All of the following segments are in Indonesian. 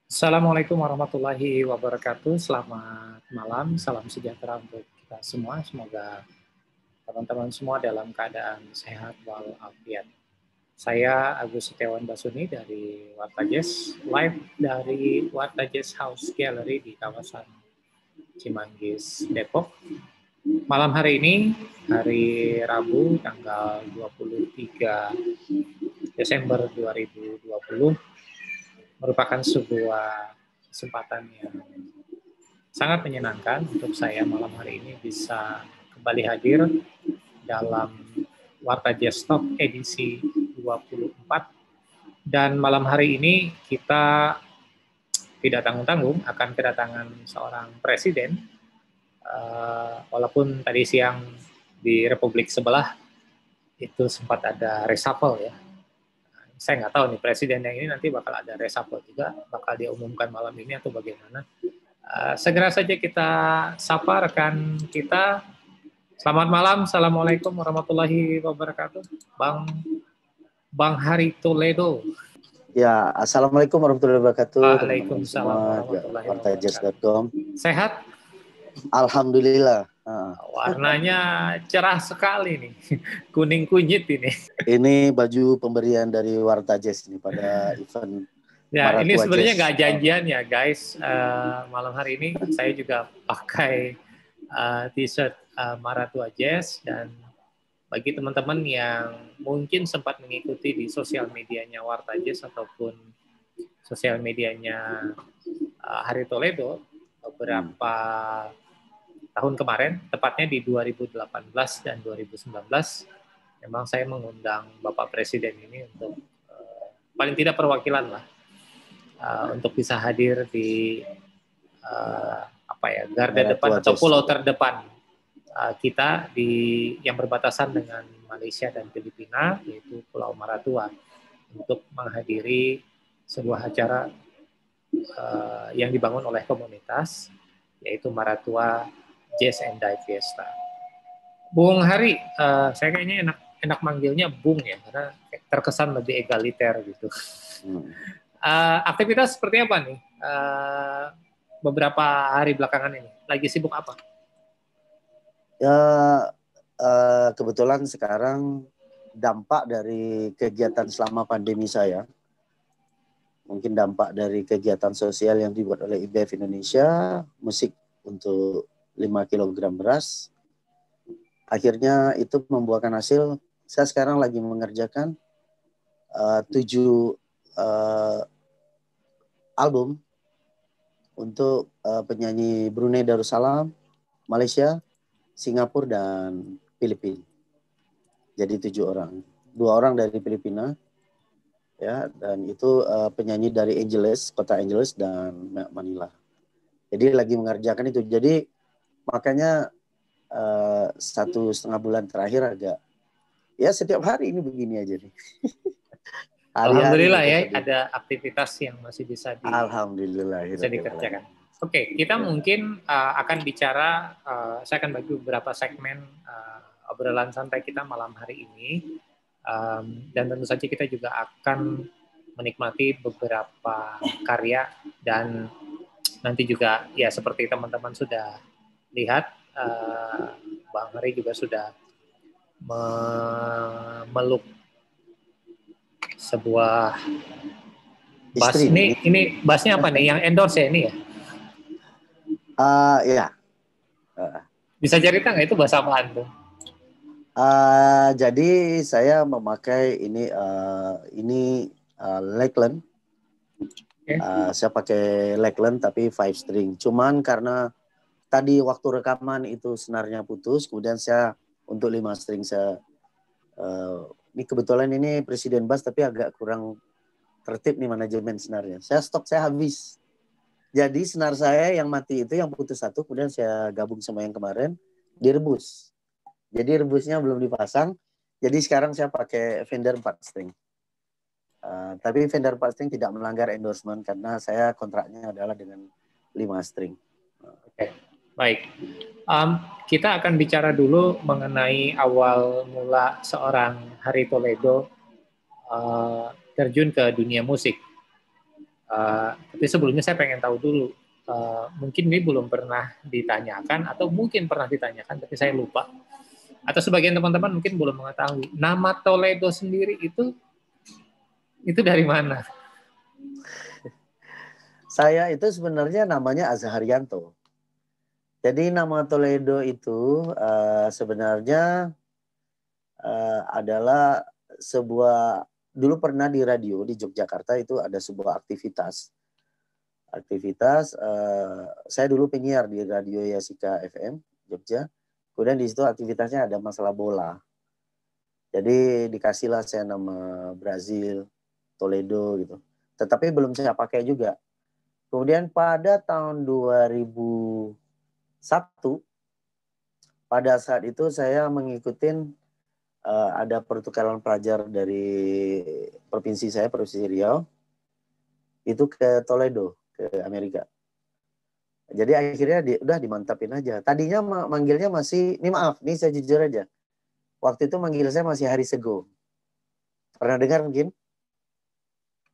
Assalamualaikum warahmatullahi wabarakatuh. Selamat malam, salam sejahtera untuk kita semua. Semoga teman-teman semua dalam keadaan sehat walafiat. Saya Agus Setiawan Basuni dari Warta Jazz, live dari Warta Jazz House Gallery di kawasan Cimanggis, Depok. Malam hari ini, hari Rabu, tanggal 23 Desember 2020, merupakan sebuah kesempatan yang sangat menyenangkan untuk saya malam hari ini bisa kembali hadir dalam Warta Jazz Talk edisi 24. Dan malam hari ini kita tidak tanggung-tanggung akan kedatangan seorang presiden, walaupun tadi siang di Republik sebelah itu sempat ada reshuffle ya. Saya nggak tahu nih presiden yang ini nanti bakal ada reshuffle juga, bakal dia umumkan malam ini atau bagaimana. Segera saja kita sapa rekan kita. Selamat malam, Assalamualaikum warahmatullahi wabarakatuh. Bang Hari Toledo. Ya, Assalamualaikum warahmatullahi wabarakatuh. Waalaikumsalam warahmatullahi wabarakatuh. Wartajazz.com. Sehat? Alhamdulillah. Warnanya cerah sekali nih, kuning kunyit ini. Ini baju pemberian dari Warta Jazz ini pada event. Ya, ini sebenarnya nggak janjian ya guys. Malam hari ini saya juga pakai t-shirt Maratua Jazz, dan bagi teman-teman yang mungkin sempat mengikuti di sosial medianya Warta Jazz ataupun sosial medianya Hari Toledo beberapa tahun kemarin, tepatnya di 2018 dan 2019, memang saya mengundang Bapak Presiden ini untuk paling tidak perwakilan lah, untuk bisa hadir di garda depan atau pulau terdepan kita yang berbatasan dengan Malaysia dan Filipina, yaitu Pulau Maratua, untuk menghadiri sebuah acara yang dibangun oleh komunitas, yaitu Maratua Jazz and Dive Fiesta. Bung Hari, saya kayaknya enak manggilnya Bung ya, karena terkesan lebih egaliter gitu. Aktivitas seperti apa nih beberapa hari belakangan ini? Lagi sibuk apa? Ya, kebetulan sekarang dampak dari kegiatan selama pandemi saya, mungkin dampak dari kegiatan sosial yang dibuat oleh IBF Indonesia, musik untuk 5 kg beras, akhirnya itu membuahkan hasil. Saya sekarang lagi mengerjakan 7 album untuk penyanyi Brunei Darussalam, Malaysia, Singapura, dan Filipina. Jadi 7 orang. 2 orang dari Filipina, ya, dan itu penyanyi dari Angeles, kota Angeles, dan Manila. Jadi lagi mengerjakan itu. Jadi makanya 1,5 bulan terakhir agak, ya setiap hari ini begini aja nih. Alhamdulillah ya, ada aktivitas yang masih bisa bisa dikerjakan. Oke, kita mungkin akan bicara, saya akan bagi beberapa segmen obrolan santai kita malam hari ini, dan tentu saja kita juga akan menikmati beberapa karya, dan nanti juga ya seperti teman-teman sudah lihat, Bang Hari juga sudah memeluk sebuah bass. Ini bassnya apa nih? Yang endorse ya ini ya? Ya. Bisa cerita nggak itu bass apaan tuh? Jadi saya memakai ini Lakeland. Okay. Saya pakai Lakeland tapi 5 string. Cuman karena tadi waktu rekaman itu senarnya putus, kemudian saya untuk 5 string saya ini kebetulan ini presiden bass tapi agak kurang tertib nih manajemen senarnya. Stok saya habis. Jadi senar saya yang mati itu yang putus satu, kemudian saya gabung sama yang kemarin direbus. Jadi rebusnya belum dipasang. Jadi sekarang saya pakai Fender 4 string. Tapi Fender 4 string tidak melanggar endorsement karena saya kontraknya adalah dengan 5 string. Oke, baik. Kita akan bicara dulu mengenai awal mula seorang Hari Toledo terjun ke dunia musik. Tapi sebelumnya saya pengen tahu dulu, mungkin ini belum pernah ditanyakan atau mungkin pernah ditanyakan tapi saya lupa. Atau sebagian teman-teman mungkin belum mengetahui. Nama Toledo sendiri itu dari mana? Saya itu sebenarnya namanya Azharianto. Jadi nama Toledo itu sebenarnya adalah sebuah, dulu pernah di radio di Yogyakarta itu ada sebuah aktivitas. Saya dulu penyiar di radio Yasika FM Jogja. Kemudian di situ aktivitasnya ada masalah bola. Jadi dikasihlah saya nama Brazil, Toledo gitu. Tetapi belum saya pakai juga. Kemudian pada tahun 2001, pada saat itu saya mengikuti ada pertukaran pelajar dari provinsi saya, Provinsi Riau, itu ke Toledo, ke Amerika. Jadi akhirnya udah dimantapin aja. Tadinya manggilnya masih, ini maaf, ini saya jujur aja. Waktu itu manggil saya masih Hari Sego. Pernah dengar mungkin?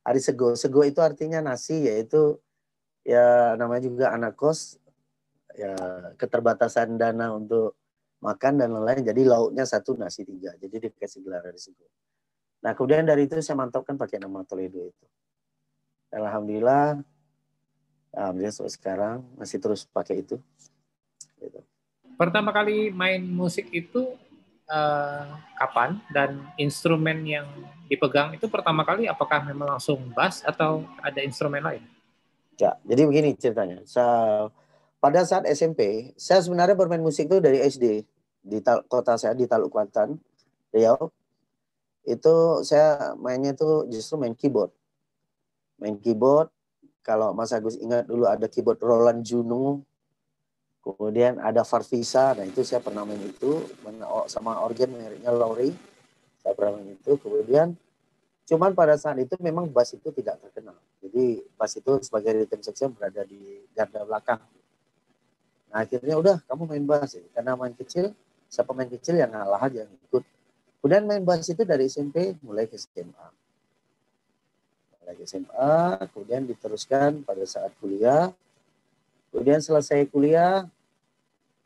Hari Sego. Sego itu artinya nasi, yaitu ya namanya juga anak kos, ya keterbatasan dana untuk makan dan lain-lain. Jadi lauknya 1, nasi 3. Jadi dikasih gelar Hari Sego. Nah kemudian dari itu saya mantapkan pakai nama Toledo itu. Alhamdulillah sampai sekarang masih terus pakai itu. Gitu. Pertama kali main musik itu kapan, dan instrumen yang dipegang itu pertama kali apakah memang langsung bass atau ada instrumen lain? Ya, jadi begini ceritanya. Pada saat SMP, saya sebenarnya bermain musik itu dari SD di kota saya di Taluk Kuantan, Riau. Itu saya mainnya itu justru main keyboard. Main keyboard, kalau Mas Agus ingat dulu ada keyboard Roland Juno, kemudian ada Farfisa, nah itu saya pernah main itu, sama organ mereknya Lowry, saya pernah main itu. Kemudian, cuman pada saat itu memang bass itu tidak terkenal. Jadi bass itu sebagai rhythm section berada di garda belakang. Nah akhirnya udah kamu main bass ya. Karena main kecil, siapa main kecil yang ngalah aja ikut. Kemudian main bass itu dari SMP mulai ke SMA. Kemudian diteruskan pada saat kuliah. Kemudian selesai kuliah,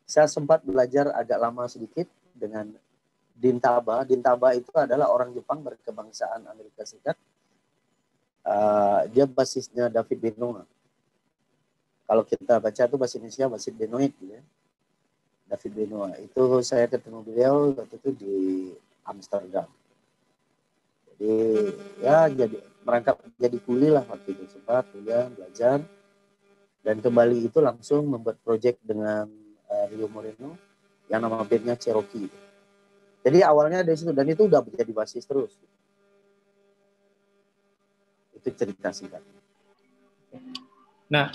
saya sempat belajar agak lama sedikit dengan Dintaba. Dintaba itu adalah orang Jepang berkebangsaan Amerika Serikat. Dia basisnya David Benoit. Kalau kita baca itu bahasa Indonesia David Benoit gitu ya. David Benoit. Itu saya ketemu beliau waktu itu di Amsterdam. Jadi ya jadi merangkap jadi kuli lah waktu itu, sempat kuliah belajar dan kembali itu langsung membuat proyek dengan Rio Moreno yang nama bandnya Cherokee. Jadi awalnya dari situ dan itu udah menjadi basis terus. Itu cerita singkat. Nah,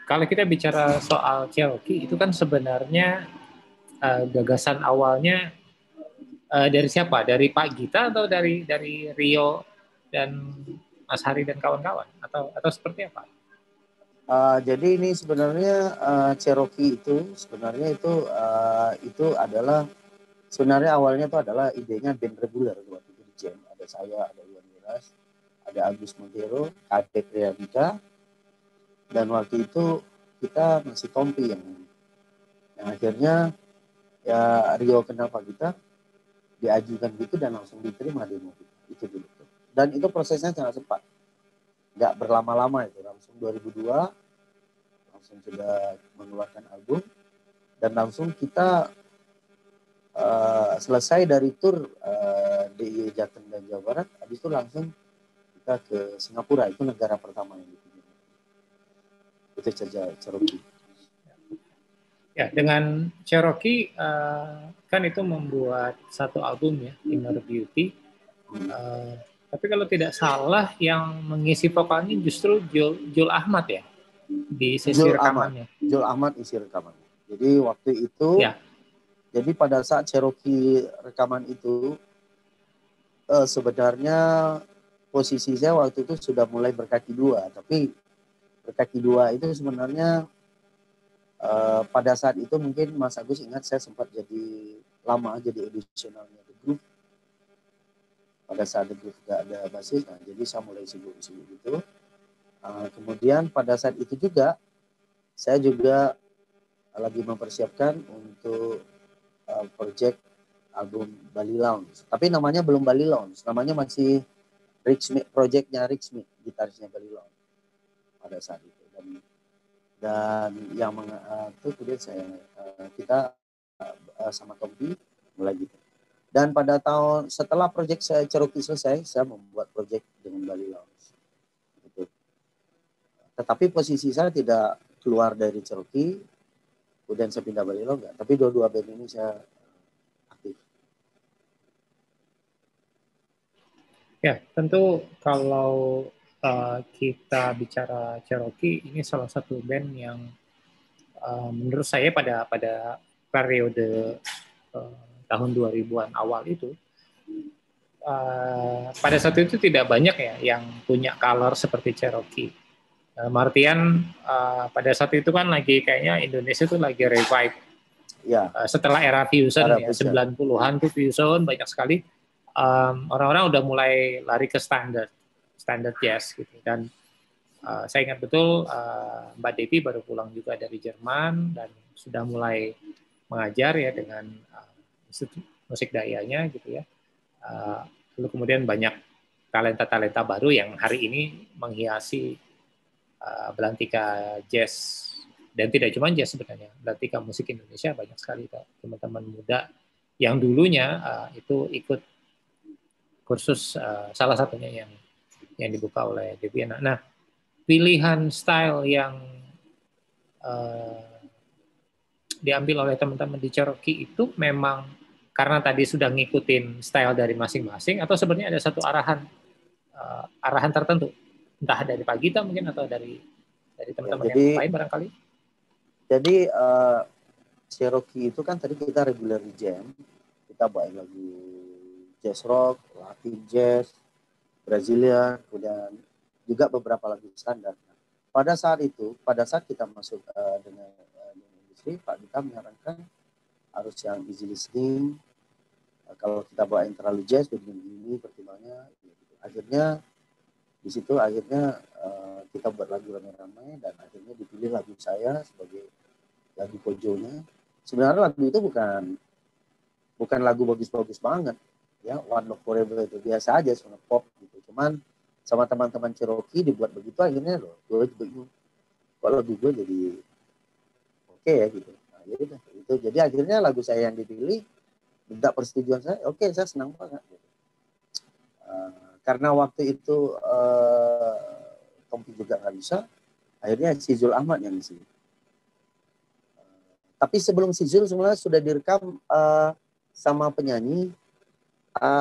kalau kita bicara soal Cherokee itu kan sebenarnya gagasan awalnya dari siapa? Dari Pak Gita atau dari Rio dan Mas Hari dan kawan-kawan atau seperti apa? Jadi ini sebenarnya Cherokee itu sebenarnya itu adalah sebenarnya awalnya itu adalah idenya band reguler waktu itu di Jam. Ada saya, ada Iwan Miras, ada Agus Montero, Ade Priyanka, dan waktu itu kita masih kompi yang akhirnya ya Rio kenapa kita diajukan gitu dan langsung diterima demo itu dulu. Dan itu prosesnya sangat cepat, nggak berlama-lama itu langsung 2002 langsung sudah mengeluarkan album dan langsung kita selesai dari tur DIY Jateng dan Jawa Barat, habis itu langsung kita ke Singapura, itu negara pertama yang dikunjungi. Itu saja Cherokee. Ya, dengan Cherokee kan itu membuat satu album ya, Inner Beauty. Tapi kalau tidak salah yang mengisi vokalnya justru Jul Ahmad ya di sesi rekamannya. Jul Ahmad isi rekamannya. Jadi waktu itu, ya. Jadi pada saat Cherokee rekaman itu sebenarnya posisi saya waktu itu sudah mulai berkaki dua, tapi berkaki dua itu sebenarnya pada saat itu mungkin Mas Agus ingat saya sempat jadi lama jadi edisionalnya The Groove. Pada saat The Groove tidak ada basis, nah jadi saya mulai sibuk gitu. Kemudian pada saat itu juga saya juga lagi mempersiapkan untuk project album Bali Lounge. Tapi namanya belum Bali Lounge, namanya masih projectnya Ricksmith, gitarisnya Bali Lounge pada saat itu. Dan yang itu kemudian kita sama Tompi mulai gitu. Dan pada tahun setelah proyek saya Cherokee selesai, saya membuat proyek dengan Bali Lounge. Gitu. Tetapi posisi saya tidak keluar dari Cherokee, kemudian saya pindah Bali Lounge, enggak. Tapi dua-dua band ini saya aktif. Ya, tentu kalau kita bicara Cherokee, ini salah satu band yang menurut saya pada periode tahun 2000-an awal itu, pada saat itu tidak banyak ya yang punya color seperti Cherokee. Martian pada saat itu kan lagi kayaknya Indonesia itu lagi revive. Ya. Setelah era fusion ya, 90-an tuh fusion banyak sekali. Orang-orang udah mulai lari ke standar jazz gitu. Dan saya ingat betul Mbak Devi baru pulang juga dari Jerman dan sudah mulai mengajar ya dengan musik dayanya gitu ya. Lalu kemudian banyak talenta-talenta baru yang hari ini menghiasi belantika jazz, dan tidak cuma jazz sebenarnya, belantika musik Indonesia banyak sekali teman-teman muda yang dulunya itu ikut kursus salah satunya yang dibuka oleh Deviana. Nah, pilihan style yang diambil oleh teman-teman di Cherokee itu memang karena tadi sudah ngikutin style dari masing-masing, atau sebenarnya ada satu arahan tertentu, entah dari Pak Gita mungkin atau dari teman-teman yang lain barangkali. Jadi Cherokee itu kan tadi kita regular jam, kita baik lagu jazz rock, Latin jazz, Brazilian, kemudian juga beberapa lagu standar. Pada saat kita masuk dengan industri, Pak Gita menyarankan harus yang easy listening. Kalau kita bawa yang terlalu jazz, begini pertimbangannya. Akhirnya di situ kita buat lagu ramai-ramai dan akhirnya dipilih lagu saya sebagai lagu pojonya. Sebenarnya lagu itu bukan lagu bagus-bagus banget, ya. One Love Forever itu biasa aja, sama pop gitu. Cuman sama teman-teman Cherokee dibuat begitu, akhirnya loh, gue bingung. Kalau lagu gue jadi oke ya gitu. Nah, itu. Jadi akhirnya lagu saya yang dipilih, minta persetujuan saya, oke, saya senang banget. Gitu. Karena waktu itu Tompi juga nggak bisa, akhirnya si Zul Ahmad yang isi. Tapi sebelum si Zul sebenarnya sudah direkam sama penyanyi,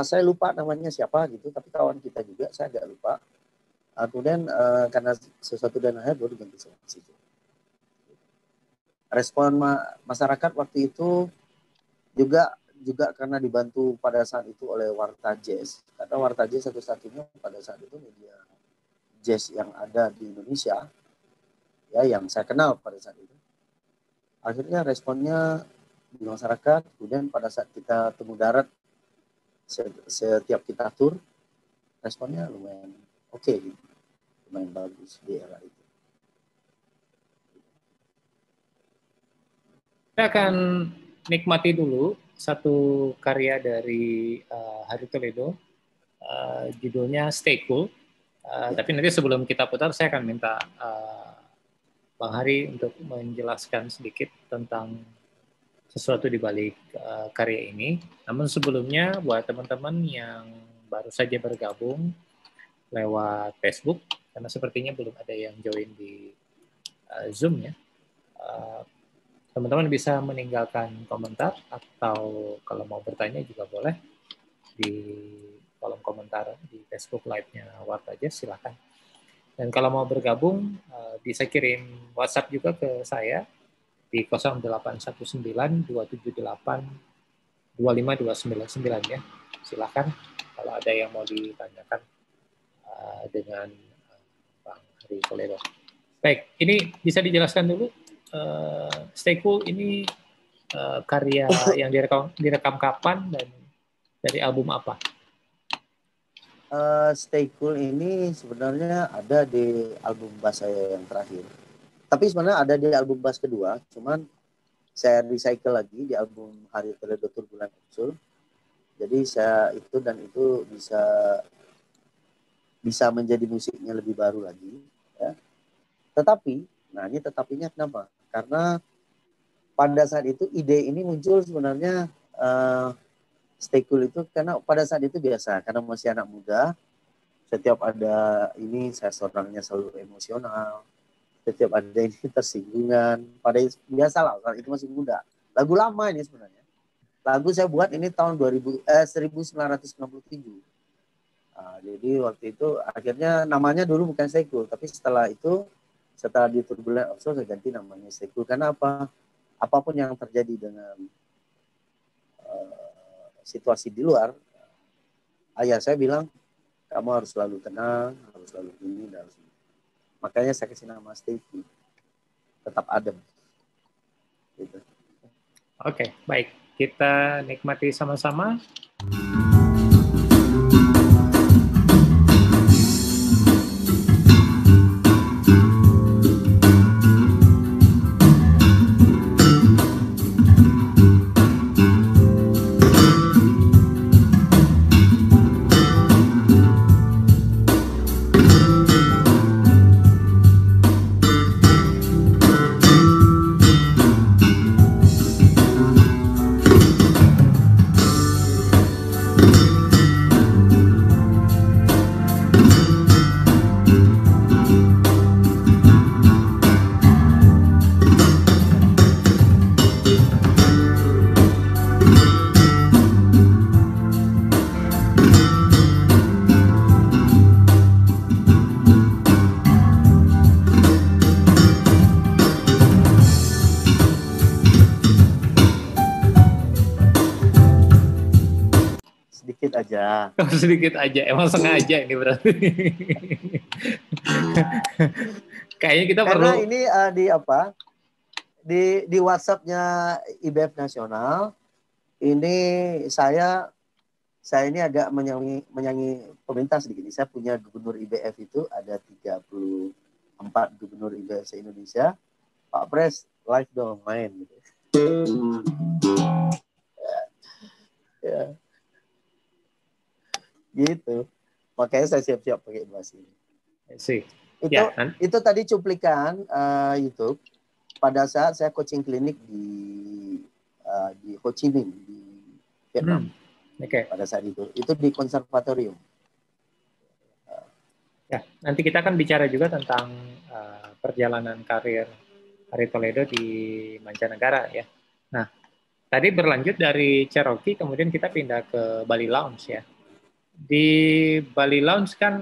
saya lupa namanya siapa gitu, tapi kawan kita juga, saya agak lupa. Kemudian karena sesuatu dan lain baru diganti sama si Zul. Respon masyarakat waktu itu juga karena dibantu pada saat itu oleh Warta Jazz. Karena Warta Jazz satu-satunya pada saat itu media jazz yang ada di Indonesia, ya, yang saya kenal pada saat itu. Akhirnya responnya di masyarakat, kemudian pada saat kita temu darat, setiap kita tur, responnya lumayan oke, lumayan bagus di era itu. Kita akan nikmati dulu satu karya dari Hari Toledo, judulnya Stay Cool. Tapi nanti sebelum kita putar, saya akan minta Bang Hari untuk menjelaskan sedikit tentang sesuatu di balik karya ini. Namun sebelumnya, buat teman-teman yang baru saja bergabung lewat Facebook, karena sepertinya belum ada yang join di Zoom ya, teman-teman bisa meninggalkan komentar, atau kalau mau bertanya juga boleh di kolom komentar di Facebook Live-nya Warta Jazz, silakan. Dan kalau mau bergabung, bisa kirim WhatsApp juga ke saya di 0819-278-25299 ya. Silakan kalau ada yang mau ditanyakan dengan Bang Hari Toledo. Baik, ini bisa dijelaskan dulu, Stay Cool ini karya yang direkam kapan dan dari album apa? Stay Cool ini sebenarnya ada di album bass saya yang terakhir. Tapi sebenarnya ada di album bass kedua, cuman saya recycle lagi di album Hari Toledo Turbulan Unsur. Jadi saya itu dan itu bisa menjadi musiknya lebih baru lagi. Ya. Tetapi, nah ini tetapinya kenapa? Karena pada saat itu ide ini muncul sebenarnya Stay Cool itu karena pada saat itu biasa, karena masih anak muda, setiap ada ini saya orangnya selalu emosional, setiap ada ini tersinggungan, pada biasalah kalau itu masih muda. Lagu lama ini sebenarnya. Lagu saya buat ini tahun 1997. Nah, jadi waktu itu akhirnya namanya dulu bukan Stay Cool, tapi setelah di Turbulent Offshore saya ganti namanya Stay Cool. Karena apa? Apapun yang terjadi dengan situasi di luar, ayah saya bilang kamu harus selalu tenang, harus selalu ini, harus ini. Makanya saya kasih nama Stay Cool, tetap adem. Gitu. Oke, baik. Kita nikmati sama-sama. Sedikit aja. Sedikit aja, emang sengaja ini berarti. Kayaknya kita karena perlu. ini di WhatsApp-nya IBF Nasional ini saya ini agak menyanyi pemerintah sedikit. Saya punya gubernur IBF itu ada 34 gubernur IBF se-Indonesia. Pak Pres live dong main gitu. Ya. Gitu. Makanya saya siap-siap pakai bahasa ini. Sih. Itu tadi cuplikan YouTube pada saat saya coaching klinik di Ho Chi Minh di Vietnam. Pada saat itu di konservatorium. Ya, nanti kita akan bicara juga tentang perjalanan karir Hari Toledo di mancanegara ya. Nah, tadi berlanjut dari Cherokee, kemudian kita pindah ke Bali Lounge ya. Di Bali Lounge kan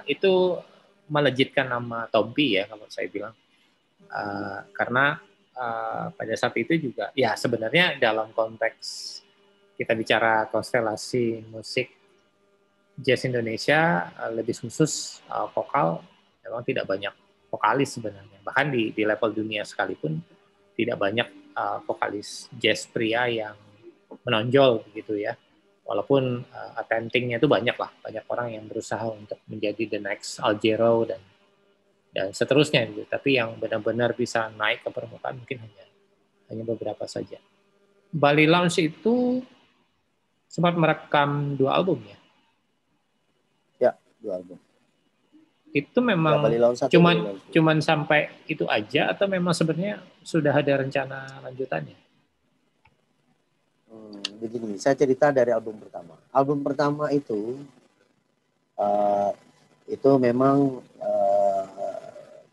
itu melejitkan nama Tompi ya kalau saya bilang. Karena pada saat itu juga ya sebenarnya dalam konteks kita bicara konstelasi musik jazz Indonesia lebih khusus vokal memang tidak banyak vokalis sebenarnya, bahkan di level dunia sekalipun tidak banyak vokalis jazz pria yang menonjol gitu ya, walaupun attempting-nya itu banyak lah, banyak orang yang berusaha untuk menjadi the next Al Jarreau dan seterusnya gitu. Tapi yang benar-benar bisa naik ke permukaan mungkin hanya beberapa saja. Bali Lounge itu sempat merekam 2 album ya? Ya, 2 album. Itu memang ya, cuman sampai itu aja atau memang sebenarnya sudah ada rencana lanjutannya? Begini, saya cerita dari album pertama. Album pertama itu memang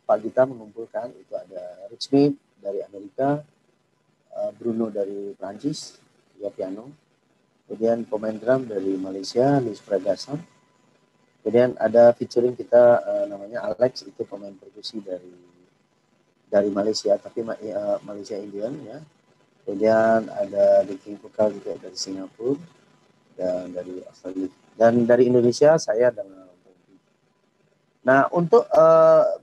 Pak Gita mengumpulkan itu ada Rick Smith dari Amerika, Bruno dari Prancis, juga piano. Kemudian pemain drum dari Malaysia, Luis Pragasan. Kemudian ada featuring kita namanya Alex, itu pemain perkusi dari Malaysia, tapi Malaysia Indian ya. Kemudian ada backing vokal juga dari Singapura dan dari Australia. Dan dari Indonesia saya dengan. Nah untuk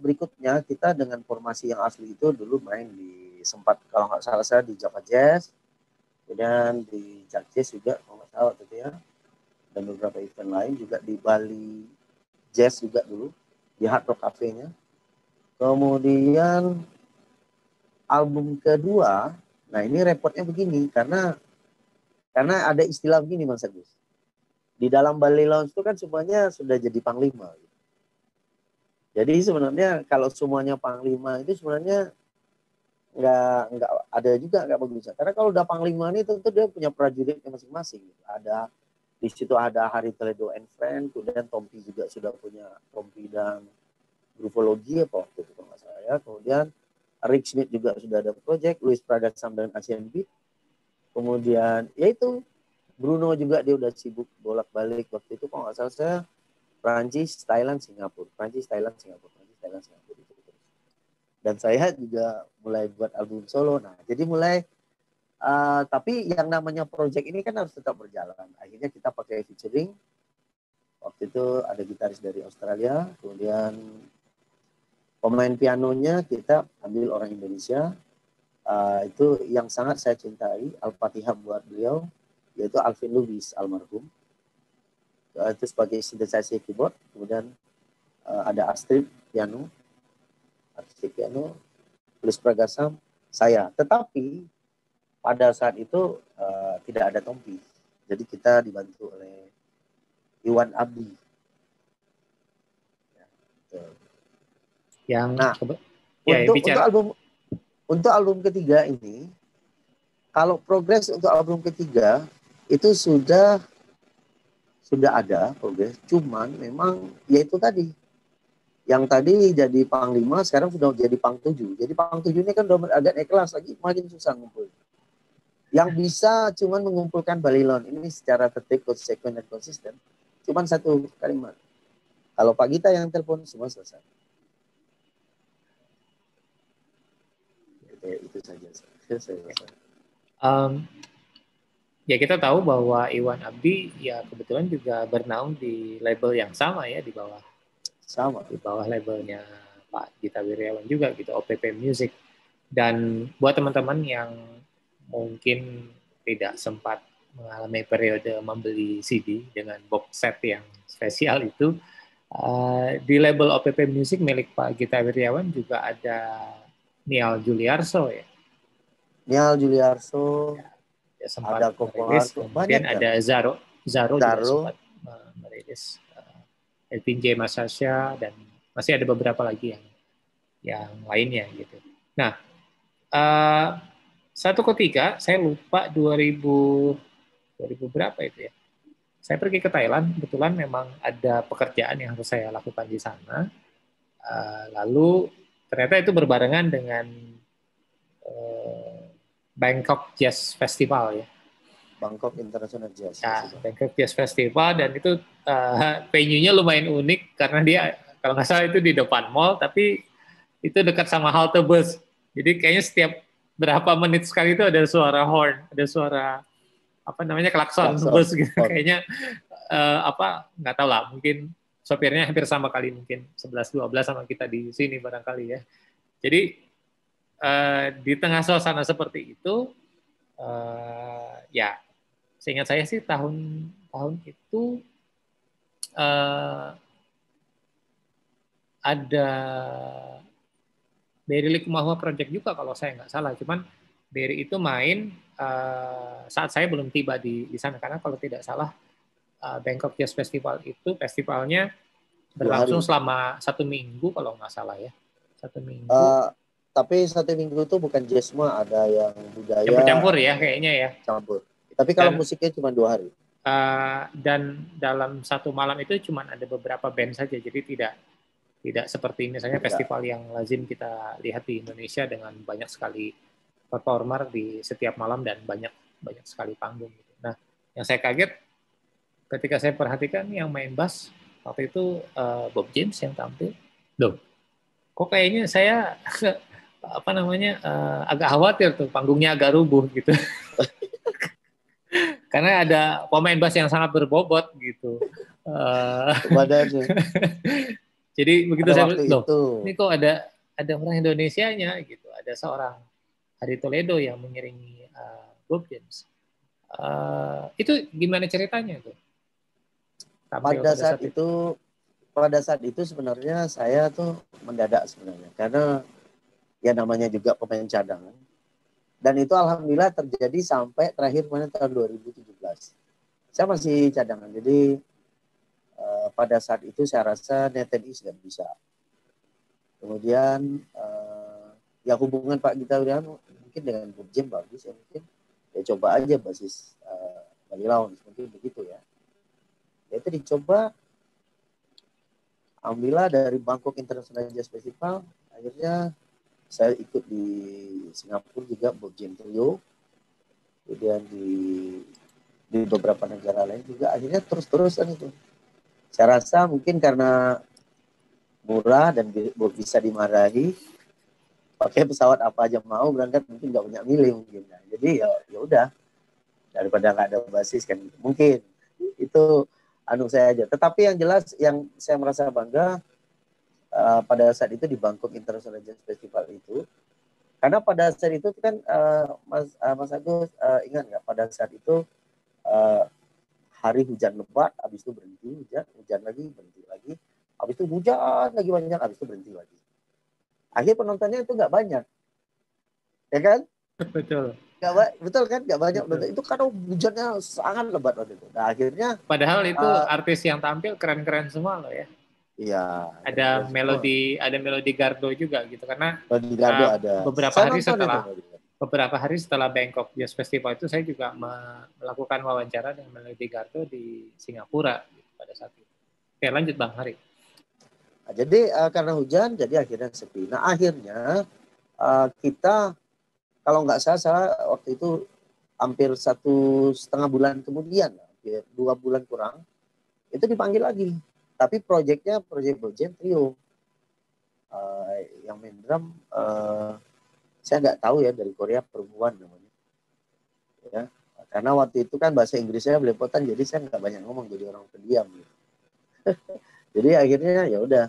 berikutnya kita dengan formasi yang asli itu dulu main di sempat kalau nggak salah saya di Java Jazz, kemudian di Jack Jazz juga kalau nggak salah gitu ya. dan beberapa event lain juga di Bali Jazz juga dulu di Hard Rock Cafe-nya. Kemudian album kedua, nah ini repotnya begini karena ada istilah begini Mas Agus. Di dalam Bali Lounge itu kan semuanya sudah jadi panglima. Jadi sebenarnya kalau semuanya panglima itu sebenarnya nggak ada juga nggak bagus. Karena kalau udah panglima ini tentu dia punya prajuritnya masing-masing. Ada di situ ada Hari Toledo and Friend, kemudian Tompi juga sudah punya Tompi dan Grufologi apa waktu itu kalau nggak salah ya. Kemudian Rick Smith juga sudah ada project, Luis Prada Sam dan Asian Beat. Kemudian yaitu Bruno juga dia udah sibuk bolak-balik waktu itu kalau nggak salah saya Prancis, Thailand, Singapura, Prancis, Thailand, Singapura, Prancis, Thailand, Singapura itu. Dan saya juga mulai buat album solo. Nah, jadi mulai tapi yang namanya project ini kan harus tetap berjalan. Akhirnya kita pakai featuring. Waktu itu ada gitaris dari Australia, kemudian pemain pianonya kita ambil orang Indonesia. Itu yang sangat saya cintai, Al-Fatihah buat beliau, yaitu Alvin Lubis almarhum. Itu sebagai synthesizer keyboard. Kemudian ada Astrid piano, Luis Pragasam, saya. Tetapi pada saat itu tidak ada Tompi. Jadi kita dibantu oleh Iwan Abdi. Yang nah, ya, untuk album ketiga ini, kalau progres untuk album ketiga itu sudah ada progres, cuman memang yaitu tadi yang tadi jadi panglima sekarang sudah jadi pang 7. Jadi pang 7 ini kan udah agak naik kelas lagi, makin susah ngumpul. Yang bisa cuman mengumpulkan balilon ini secara tertib, konsekuen dan konsisten. Cuman satu kalimat. Kalau Pak Gita yang telepon semua selesai. Itu saja. Ya kita tahu bahwa Iwan Abdi ya kebetulan juga bernaung di label yang sama ya, di bawah labelnya Pak Gita Wirjawan juga gitu, OPP Music. Dan buat teman-teman yang mungkin tidak sempat mengalami periode membeli CD dengan box set yang spesial itu, di label OPP Music milik Pak Gita Wirjawan juga ada Niall Juliarso ya. Niall Juliarso, ya sempat ada merilis, kemudian ada Zaro juga sempat merilis, Elvin J. Masasya, dan masih ada beberapa lagi yang lainnya gitu. Nah, satu ketika saya lupa 2000 berapa itu ya. Saya pergi ke Thailand, kebetulan memang ada pekerjaan yang harus saya lakukan di sana. Lalu ternyata itu berbarengan dengan Bangkok Jazz Festival ya. Bangkok International Jazz Festival. Bangkok Jazz Festival, dan itu venue-nya lumayan unik karena dia kalau nggak salah itu di depan mall, tapi itu dekat sama halte bus. Jadi kayaknya setiap berapa menit sekali itu ada suara horn, ada suara klakson bus gitu. Kayaknya nggak tahu lah, mungkin sopirnya hampir sama kali, mungkin 11-12 sama kita di sini barangkali ya. Jadi di tengah suasana seperti itu, ya seingat saya sih tahun itu ada Berry Likumahua Project juga kalau saya nggak salah. Cuman Berry itu main saat saya belum tiba di sana, karena kalau tidak salah Bangkok Jazz Festival itu festivalnya berlangsung selama 1 minggu kalau nggak salah ya. 1 minggu. Tapi 1 minggu itu bukan jazz semua, ada yang budaya. Campur-campur ya kayaknya ya. Campur. Tapi kalau musiknya cuma 2 hari. Dan dalam 1 malam itu cuma ada beberapa band saja, jadi tidak seperti misalnya festival yang lazim kita lihat di Indonesia dengan banyak sekali performer di setiap malam dan banyak sekali panggung. Nah, yang saya kaget ketika saya perhatikan yang main bass waktu itu Bob James yang tampil. Loh, kok kayaknya saya agak khawatir tuh, panggungnya agak rubuh gitu. Karena ada pemain bass yang sangat berbobot gitu. Jadi begitu saya bilang, loh, ini kok ada orang Indonesianya gitu, ada seorang Hari Toledo yang mengiringi Bob James. Itu gimana ceritanya tuh? tampil pada saat itu sebenarnya saya tuh mendadak sebenarnya, karena ya namanya juga pemain cadangan. Dan itu alhamdulillah terjadi sampai terakhir kemarin tahun 2017. Saya masih cadangan, jadi pada saat itu saya rasa netenis nggak bisa. Kemudian ya hubungan Pak Gita Wirjawan mungkin dengan Bob Jim bagus ya, mungkin ya coba aja basis Bali Lounge, mungkin begitu ya. Itu dicoba, alhamdulillah dari Bangkok International Jazz Festival, akhirnya saya ikut di Singapura juga Bob Jim Trio, kemudian di beberapa negara lain juga, akhirnya terus-terusan itu. Saya rasa mungkin karena murah dan bisa dimarahi, pakai pesawat apa aja mau berangkat, mungkin nggak banyak milih mungkin. Nah, jadi ya udah, daripada nggak ada basis kan, mungkin itu anu saya aja. Tetapi yang jelas yang saya merasa bangga pada saat itu di Bangkok International Jazz Festival itu, karena pada saat itu kan Mas Agus ingat nggak, pada saat itu hari hujan lebat, habis itu berhenti hujan lagi, berhenti lagi, habis itu hujan lagi banyak, habis itu berhenti lagi. Akhir penontonnya itu nggak banyak, ya kan? Betul. Betul kan? Nggak banyak penonton. Itu karena hujannya sangat lebat waktu itu. Nah, akhirnya. Padahal itu artis yang tampil keren-keren semua loh ya. Iya. Ada melodi Gardo juga gitu, karena melodi Gardo ada. beberapa hari setelah Bangkok Jazz Festival itu saya juga melakukan wawancara dengan Melody Gardo di Singapura gitu, pada saat itu. Oke, lanjut Bang Hari. Nah, jadi karena hujan, jadi akhirnya sepi. Nah akhirnya kita, kalau nggak salah waktu itu hampir 1,5 bulan kemudian, hampir 2 bulan kurang, itu dipanggil lagi. Tapi proyeknya proyek Bob Jim Trio. Yang main drum, saya nggak tahu ya, dari Korea, perempuan namanya. Ya, karena waktu itu kan bahasa Inggrisnya belepotan, jadi saya nggak banyak ngomong, jadi orang pendiam. Gitu. Jadi akhirnya ya udah,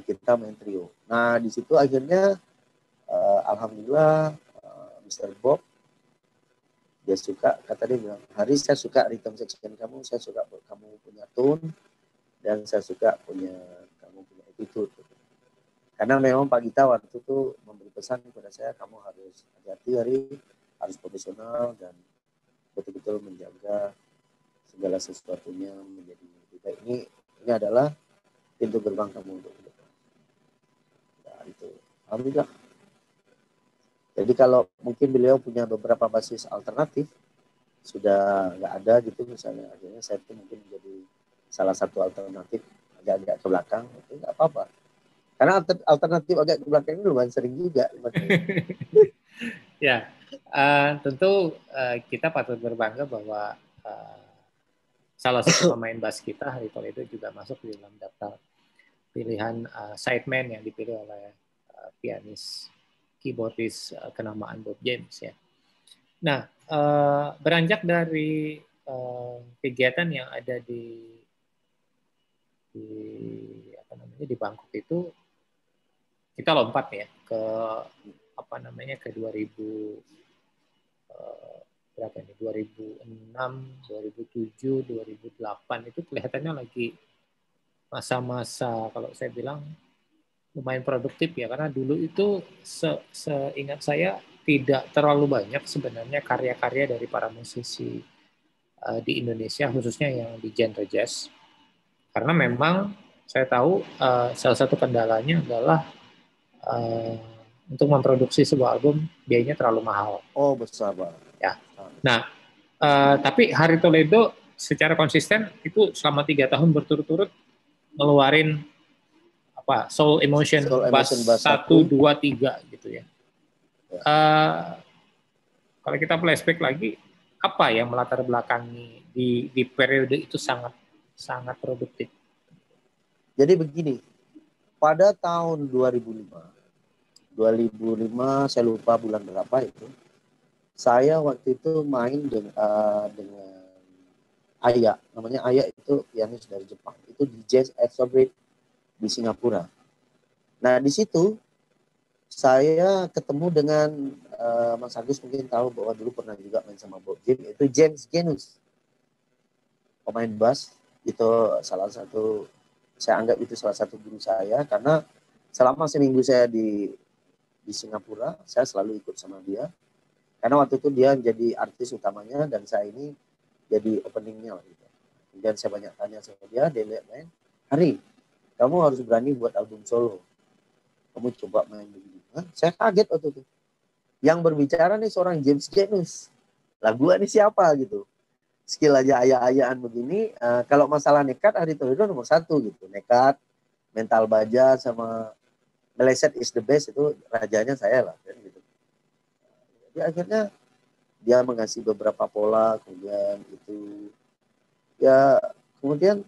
kita main trio. Nah di situ akhirnya alhamdulillah Mr. Bob dia suka, kata dia bilang, Hari saya suka rhythm section kamu, saya suka kamu punya tone, dan saya suka kamu punya attitude. Karena memang Pak Gita waktu itu memberi pesan kepada saya, kamu harus hati-hati Hari, harus profesional dan betul-betul menjaga segala sesuatunya menjadi lebih baik. Ini adalah pintu gerbang kamu untuk ke depan. Nah, itu alhamdulillah. Jadi kalau mungkin beliau punya beberapa basis alternatif sudah nggak ada gitu misalnya, akhirnya saya itu mungkin menjadi salah satu alternatif agak-agak ke belakang, itu nggak apa-apa. Karena alternatif agak ke belakang ini lumayan sering juga. Ya, tentu kita patut berbangga bahwa salah satu pemain bass kita, Hari Toledo, juga masuk di dalam daftar pilihan sideman yang dipilih oleh pianis keyboardis kenamaan Bob James ya. Nah, beranjak dari kegiatan yang ada di Bangkok itu, kita lompat ya ke ke 2000 berapa ini, 2006, 2007, 2008 itu kelihatannya lagi masa-masa kalau saya bilang lumayan produktif ya, karena dulu itu seingat saya tidak terlalu banyak sebenarnya karya-karya dari para musisi di Indonesia, khususnya yang di genre jazz. Karena memang saya tahu salah satu kendalanya adalah untuk memproduksi sebuah album biayanya terlalu mahal. Oh, besar banget. Ya. Nah, tapi Hari Toledo secara konsisten itu selama 3 tahun berturut-turut ngeluarin Soul Emotion Bass 1, 2, 3 gitu ya. Kalau kita flashback lagi, apa yang melatar belakangi di periode itu sangat produktif? Jadi begini, pada tahun 2005 saya lupa bulan berapa itu, saya waktu itu main dengan Aya, namanya Aya, itu pianis dari Jepang, itu di Jazz Exhibit di Singapura. Nah di situ saya ketemu dengan Mas Agus, mungkin tahu bahwa dulu pernah juga main sama Bob Jim, itu James Genus, pemain bass Itu salah satu, saya anggap itu salah satu guru saya, karena selama seminggu saya di Singapura, saya selalu ikut sama dia. Karena waktu itu dia jadi artis utamanya dan saya ini jadi openingnya. Gitu. Kemudian saya banyak tanya sama dia lihat main, Hari, kamu harus berani buat album solo. Kamu coba main begini. Hah? Saya kaget waktu itu. Yang berbicara nih seorang James Janus. Lah gua nih siapa gitu. Skill aja ayah-ayahan begini. Kalau masalah nekat, Ari Toledo nomor 1 gitu. Nekat, mental baja, sama meleset is the best, itu rajanya saya lah. Gitu. Jadi akhirnya dia mengasih beberapa pola, kemudian itu ya, kemudian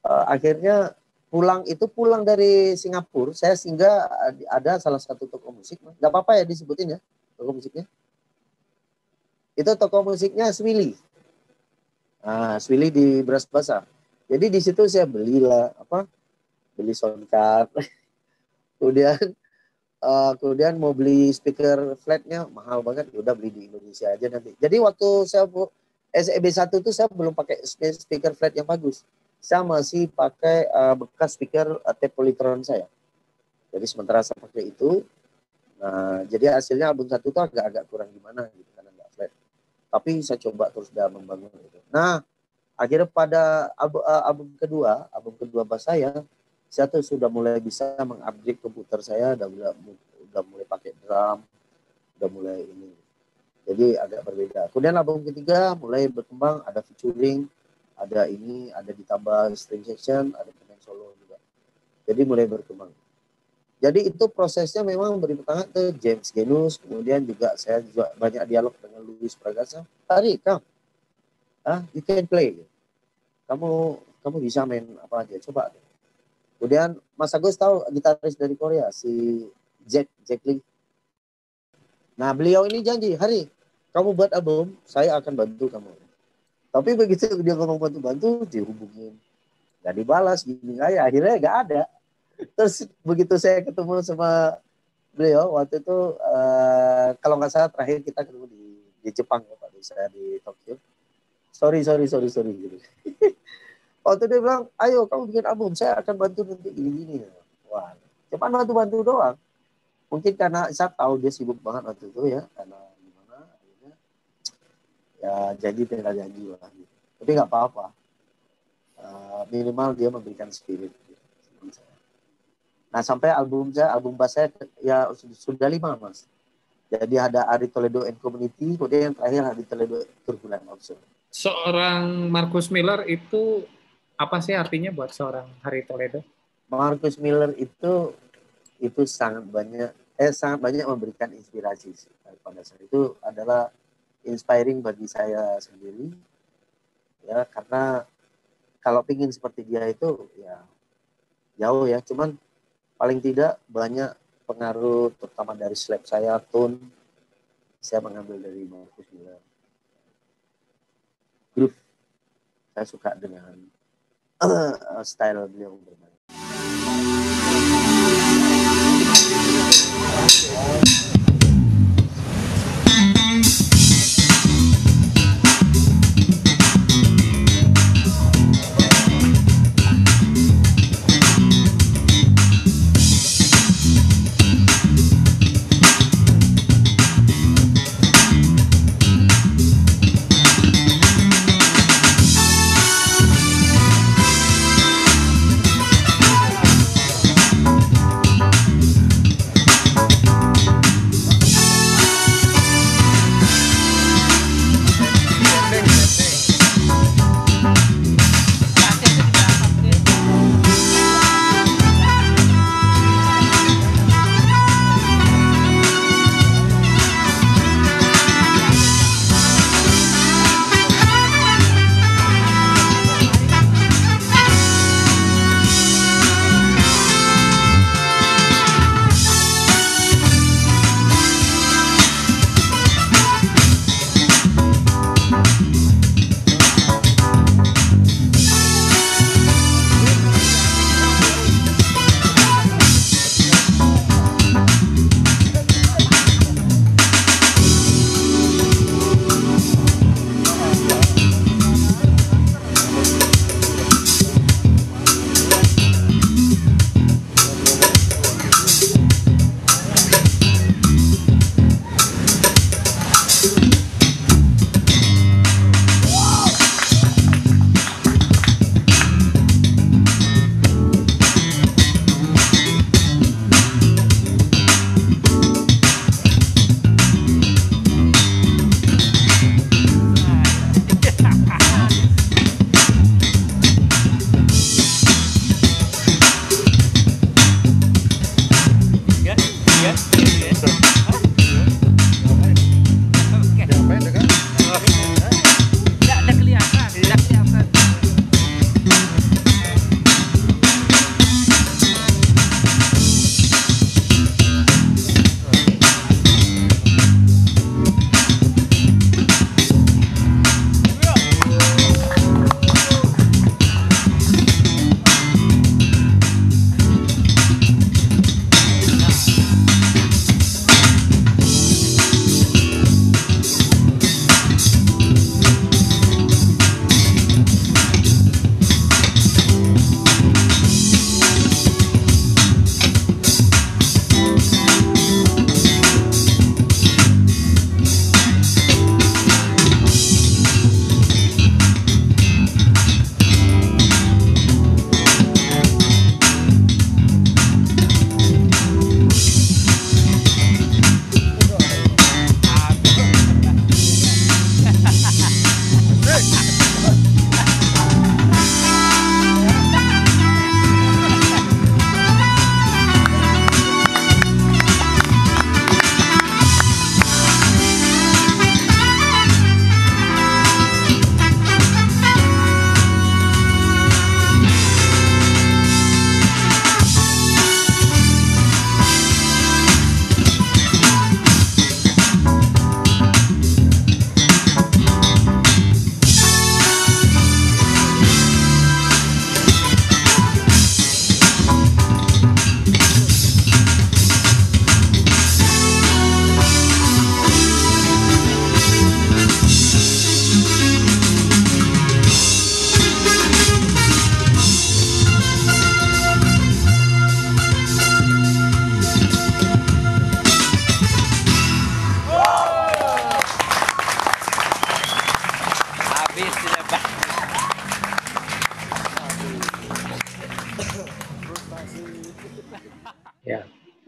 akhirnya pulang dari Singapura, saya singgah ada salah satu toko musik, nggak apa-apa ya disebutin ya toko musiknya. Itu toko musiknya Swilly. Swilly di Bras Basah. Jadi di situ saya beli sound card. Kemudian mau beli speaker flatnya mahal banget, udah beli di Indonesia aja nanti. Jadi waktu saya SEB 1 itu saya belum pakai speaker flat yang bagus. Saya masih pakai bekas speaker tape Polytron saya. Jadi sementara saya pakai itu, nah jadi hasilnya album 1 itu agak kurang gimana gitu karena nggak flat. Tapi saya coba terus dah membangun itu. Nah, akhirnya pada album kedua bass saya tuh sudah mulai bisa mengupgrade komputer saya, udah mulai pakai drum, udah mulai ini. Jadi agak berbeda. Kemudian album ketiga mulai berkembang, ada featuring, ada ditambah string section, ada pemain solo juga. Jadi mulai berkembang. Jadi itu prosesnya memang beri tangan ke James Janus, kemudian juga saya juga banyak dialog dengan Luis Pragasa. Hari, you can play. Kamu bisa main apa aja, coba. Kemudian Mas Agus tahu gitaris dari Korea, si Jack Lee. Nah, beliau ini janji, Hari, kamu buat album, saya akan bantu kamu. Tapi begitu dia ngomong bantu-bantu, dihubungin. Gak dibalas, gini aja, akhirnya gak ada. Terus begitu saya ketemu sama beliau, waktu itu kalau nggak salah terakhir kita ketemu di Jepang, ya Pak, saya di Tokyo. Sorry gitu. Waktu dia bilang, ayo kamu bikin album, saya akan bantu nanti gini. Wah, cuma bantu doang. Mungkin karena saya tahu dia sibuk banget waktu itu ya, karena gimana, akhirnya ya janji tinggal janji lah. Gitu. Tapi nggak apa-apa. Minimal dia memberikan spirit. Gitu. Nah sampai album bass saya ya sudah 5 Mas. Jadi ada Ari Toledo and Community, kemudian yang terakhir Ari Toledo Turbulent Observer. Seorang Marcus Miller itu apa sih artinya buat seorang Hari Toledo? Marcus Miller itu sangat banyak memberikan inspirasi pada saat itu, adalah inspiring bagi saya sendiri ya, karena kalau pingin seperti dia itu ya jauh ya, cuman paling tidak banyak pengaruh terutama dari slap saya, tone saya mengambil dari Marcus Miller. Groove saya suka dengan style beliau bermain.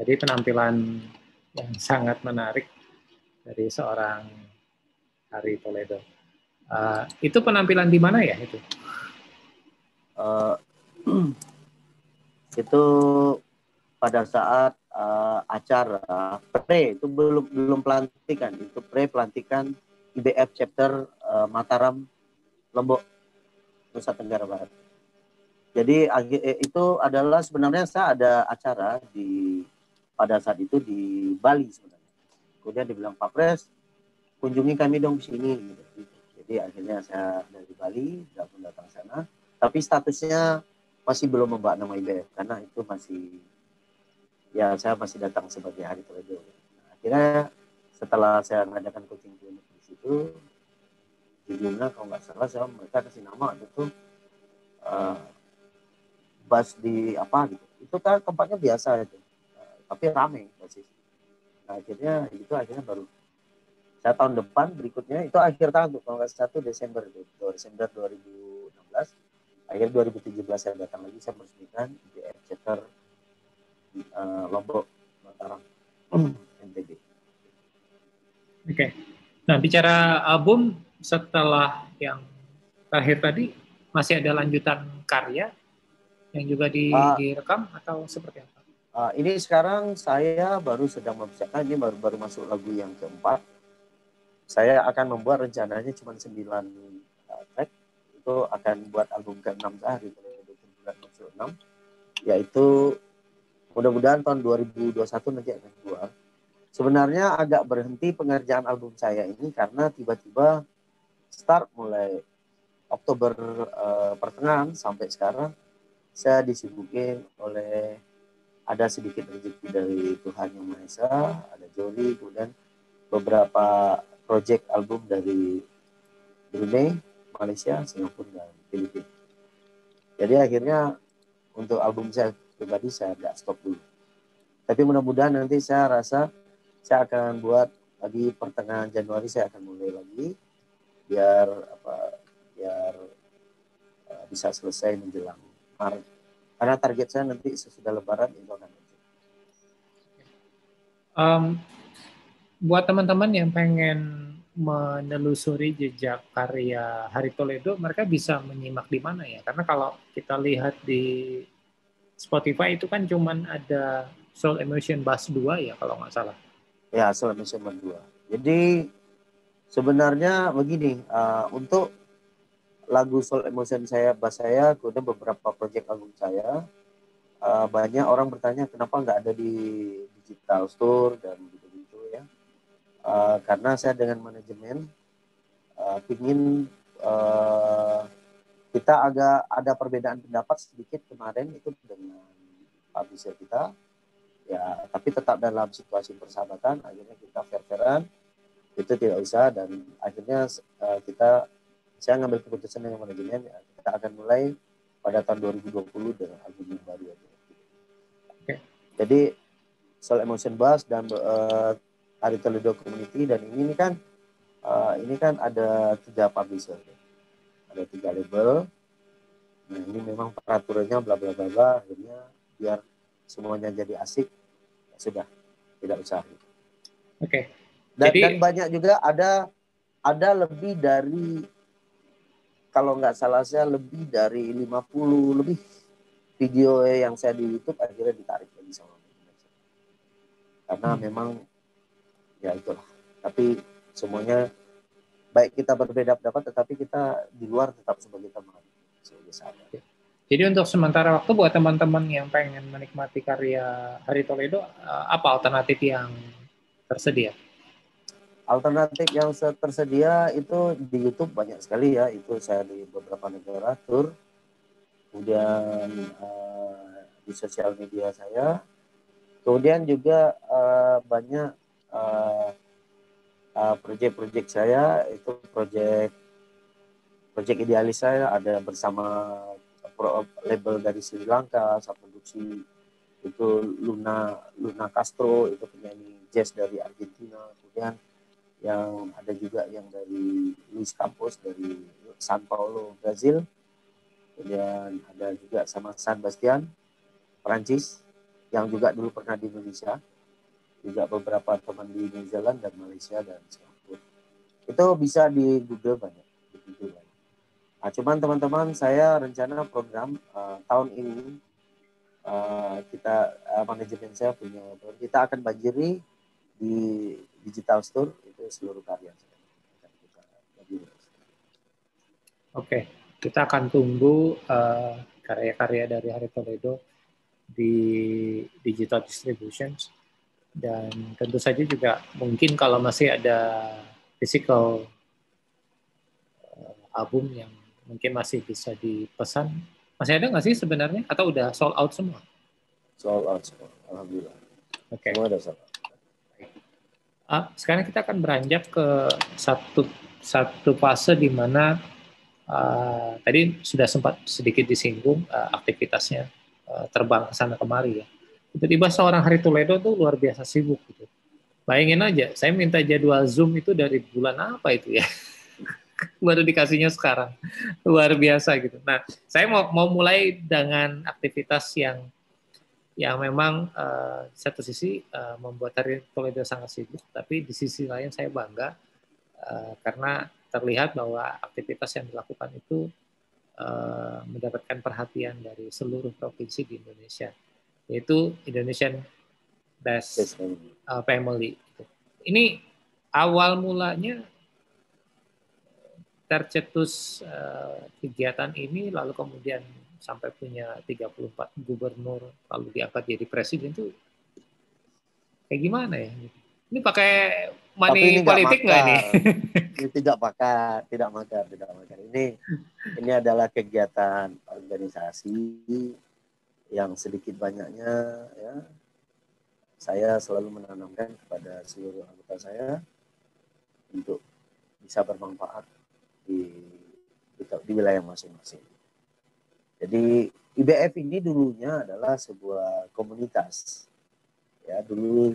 Jadi penampilan yang sangat menarik dari seorang Harry Toledo. Itu penampilan di mana ya itu? Itu pada saat acara itu belum pelantikan, itu pelantikan IBF chapter Mataram, Lombok, Nusa Tenggara Barat. Jadi itu adalah sebenarnya saya ada acara pada saat itu di Bali sebenarnya. Kemudian dibilang, Pak Pres, kunjungi kami dong di sini. Gitu. Jadi akhirnya saya dari Bali datang sana. Tapi statusnya masih belum membawa nama IBF karena itu masih, ya saya masih datang sebagai Harry Toledo. Nah, akhirnya setelah saya mengadakan coaching klinik di situ, judulnya kalau nggak salah mereka kasih nama itu bus di apa gitu. Itu kan tempatnya biasa itu, tapi ramai basis. Nah, akhirnya baru saya tahun depan berikutnya itu akhir tahun tuh, kalau nggak 1 Desember itu, Desember 2016, akhir 2017 saya datang lagi, saya meresmikan IBF chapter Lombok, Mataram, NTB. Oke. Nah, bicara album setelah yang terakhir tadi, masih ada lanjutan karya yang juga direkam atau seperti apa? Ini sekarang saya baru sedang mempersiapkan, ini baru masuk lagu yang keempat. Saya akan membuat rencananya cuma 9 track. Itu akan buat album ke-6 sehari, bulan masuk 6. Yaitu mudah-mudahan tahun 2021 nanti akan keluar. Sebenarnya agak berhenti pengerjaan album saya ini karena tiba-tiba start mulai Oktober pertengahan sampai sekarang saya disibukin oleh ada sedikit rezeki dari Tuhan Yang Maha Esa, ada Joni, kemudian beberapa project album dari Brunei, Malaysia, Singapura, dan Filipina. Jadi akhirnya untuk album saya pribadi saya agak stop dulu. Tapi mudah-mudahan nanti saya rasa saya akan buat lagi pertengahan Januari, saya akan mulai lagi biar bisa selesai menjelang Maret. Karena target saya nanti sesudah Lebaran itu akan buat teman-teman yang pengen menelusuri jejak karya Harry Toledo, mereka bisa menyimak di mana ya? Karena kalau kita lihat di Spotify itu kan cuman ada Soul Emotion Bass 2 ya kalau nggak salah. Ya, Soul Emotion Bass 2. Jadi sebenarnya begini, untuk lagu Soul Emotion bass saya, kemudian beberapa project album saya, banyak orang bertanya kenapa nggak ada di digital store dan gitu-gitu ya. Karena saya dengan manajemen ingin kita agak ada perbedaan pendapat sedikit kemarin itu dengan publisher kita, ya, tapi tetap dalam situasi persahabatan. Akhirnya kita fair-fairan, itu tidak usah, dan akhirnya saya ngambil keputusan dengan manajemen, ya, kita akan mulai pada tahun 2020 dengan album yang baru. Okay. Jadi Soul Emotion Bass dan Harry Toledo Community, dan ini kan ada 3 publisher, ada 3 label. Nah, ini memang peraturannya bla bla bla, akhirnya biar semuanya jadi asik, ya sudah, tidak usah. Oke. Dan banyak juga ada lebih dari, kalau nggak salah saya lebih dari 50 lebih video yang saya di YouTube akhirnya ditarik lagi sama mereka. Karena memang ya itulah. Tapi semuanya baik kita berbeda pendapat, tetapi kita di luar tetap sebagai teman, sebagai sahabat. Jadi untuk sementara waktu buat teman-teman yang pengen menikmati karya Harry Toledo, apa alternatif yang tersedia? Alternatif yang tersedia itu di YouTube banyak sekali ya. Itu saya di beberapa negara tur, kemudian di sosial media saya, kemudian juga banyak proyek-proyek saya, itu proyek idealis saya ada bersama label dari Sri Lanka, saya produksi itu Luna Castro, itu penyanyi jazz dari Argentina, kemudian yang ada juga yang dari Luis Campos dari São Paulo, Brazil, kemudian ada juga sama San Bastian, Prancis, yang juga dulu pernah di Indonesia, juga beberapa teman di New Zealand dan Malaysia dan Singapura. Itu bisa di Google banyak, di Google banyak. Nah, cuman teman-teman, saya rencana program tahun ini kita manajemen saya punya, kita akan banjiri di digital store itu seluruh karya. Oke, kita akan tunggu karya-karya dari Hari Toledo di digital distributions, dan tentu saja juga mungkin kalau masih ada physical album yang mungkin masih bisa dipesan, masih ada nggak sih sebenarnya atau udah sold out semua? Sold out semua, alhamdulillah. Oke. Semua udah sold out. Sekarang kita akan beranjak ke satu fase di mana tadi sudah sempat sedikit disinggung aktivitasnya terbang ke sana kemari ya. Tiba-tiba seorang Hari Toledo tuh luar biasa sibuk gitu. Bayangin aja, saya minta jadwal Zoom itu dari bulan apa itu ya? Baru dikasihnya sekarang. Luar biasa gitu. Nah, saya mau mulai dengan aktivitas yang memang satu sisi membuat Hari Toledo sangat sibuk, tapi di sisi lain saya bangga karena terlihat bahwa aktivitas yang dilakukan itu mendapatkan perhatian dari seluruh provinsi di Indonesia, yaitu Indonesian Best Family. Ini awal mulanya tercetus kegiatan ini, lalu kemudian sampai punya 34 gubernur, lalu diangkat jadi presiden, itu kayak gimana ya? Ini pakai money politik nggak ini? Ini tidak makar. Ini adalah kegiatan organisasi yang sedikit banyaknya ya. Saya selalu menanamkan kepada seluruh anggota saya untuk bisa bermanfaat di wilayah masing-masing. Jadi IBF ini dulunya adalah sebuah komunitas. Ya, dulu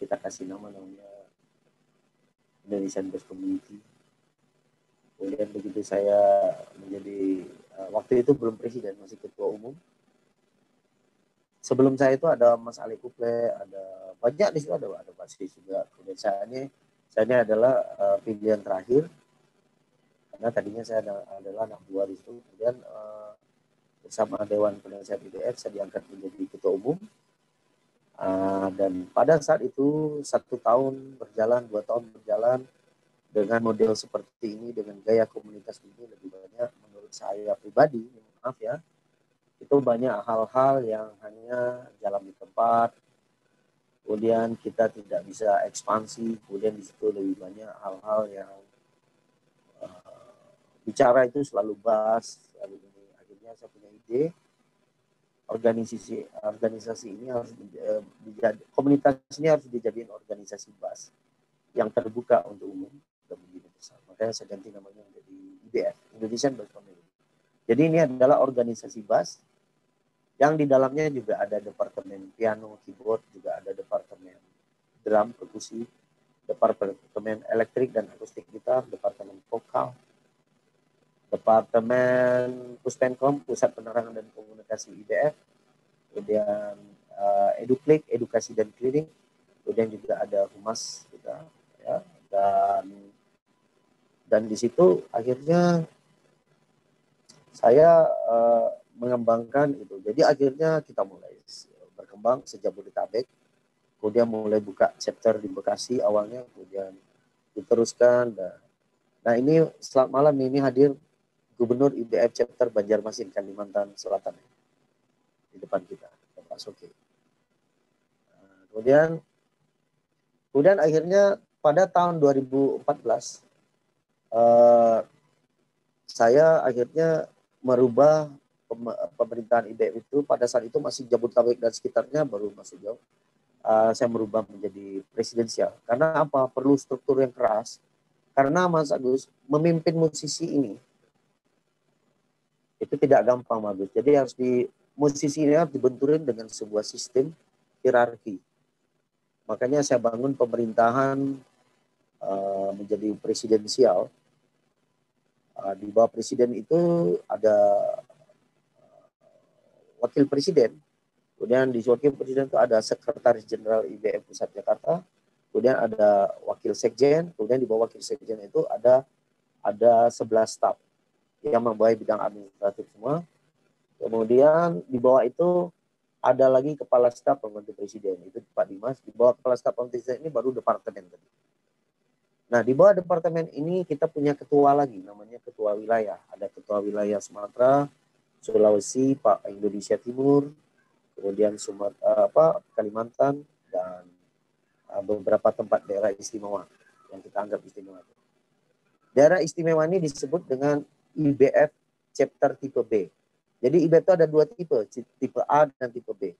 kita kasih namanya Indonesian Best Community. Kemudian begitu saya menjadi waktu itu belum presiden, masih ketua umum. Sebelum saya itu ada Mas Ali Kuple, ada banyak di situ, ada Basri juga. Kemudian saya ini adalah pilihan terakhir karena tadinya saya adalah anak buah di situ. Kemudian bersama Dewan Penasihat IBF saya diangkat menjadi ketua umum. Dan pada saat itu 1 tahun berjalan, 2 tahun berjalan dengan model seperti ini, dengan gaya komunitas ini, lebih banyak menurut saya pribadi, maaf ya, itu banyak hal-hal yang hanya jalan di tempat, kemudian kita tidak bisa ekspansi, kemudian di situ lebih banyak hal-hal yang bicara itu selalu bahas. Akhirnya saya punya ide, organisasi ini harus komunitas ini harus dijadikan organisasi BAS yang terbuka untuk umum dan universal. Makanya saya ganti namanya menjadi IBF, Indonesian Bass Family. Jadi ini adalah organisasi BAS yang di dalamnya juga ada departemen piano, keyboard, juga ada departemen drum, perkusi, departemen elektrik dan akustik gitar, departemen vokal, departemen Puspenkom, Pusat Penerangan dan Komunikasi IBF, kemudian Eduklik, Edukasi dan Cleaning, kemudian juga ada Humas kita, ya, dan di situ akhirnya saya mengembangkan itu. Jadi akhirnya kita mulai berkembang sejak Jabodetabek, kemudian mulai buka chapter di Bekasi awalnya, kemudian diteruskan. Nah ini selamat malam ini hadir Gubernur IBF chapter Banjarmasin, Kalimantan Selatan di depan kita, Pak Soki. Kemudian akhirnya pada tahun 2014 saya akhirnya merubah pemerintahan IBF itu. Pada saat itu masih Jabodetabek dan sekitarnya, baru masuk jauh. Saya merubah menjadi presidensial. Karena apa? Perlu struktur yang keras. Karena Mas Agus memimpin musisi ini itu tidak gampang, Mas Agus. Jadi musisi ini harus dibenturin dengan sebuah sistem hierarki. Makanya saya bangun pemerintahan menjadi presidensial. Di bawah presiden itu ada wakil presiden, Kemudian di wakil presiden itu ada sekretaris jenderal IBF Pusat Jakarta, kemudian ada wakil sekjen, kemudian di bawah wakil sekjen itu ada 11 staf yang membawahi bidang administratif semua. Kemudian di bawah itu ada lagi kepala staf pembantu presiden, itu Pak Dimas. Di bawah kepala staf pembantu presiden ini baru departemen tadi. Nah, di bawah departemen ini kita punya ketua lagi, namanya ketua wilayah. Ada ketua wilayah Sumatera, Sulawesi, Pak Indonesia Timur, kemudian Kalimantan, dan beberapa tempat daerah istimewa yang kita anggap istimewa. Daerah istimewa ini disebut dengan IBF chapter tipe B. Jadi IBF itu ada 2 tipe A dan tipe B.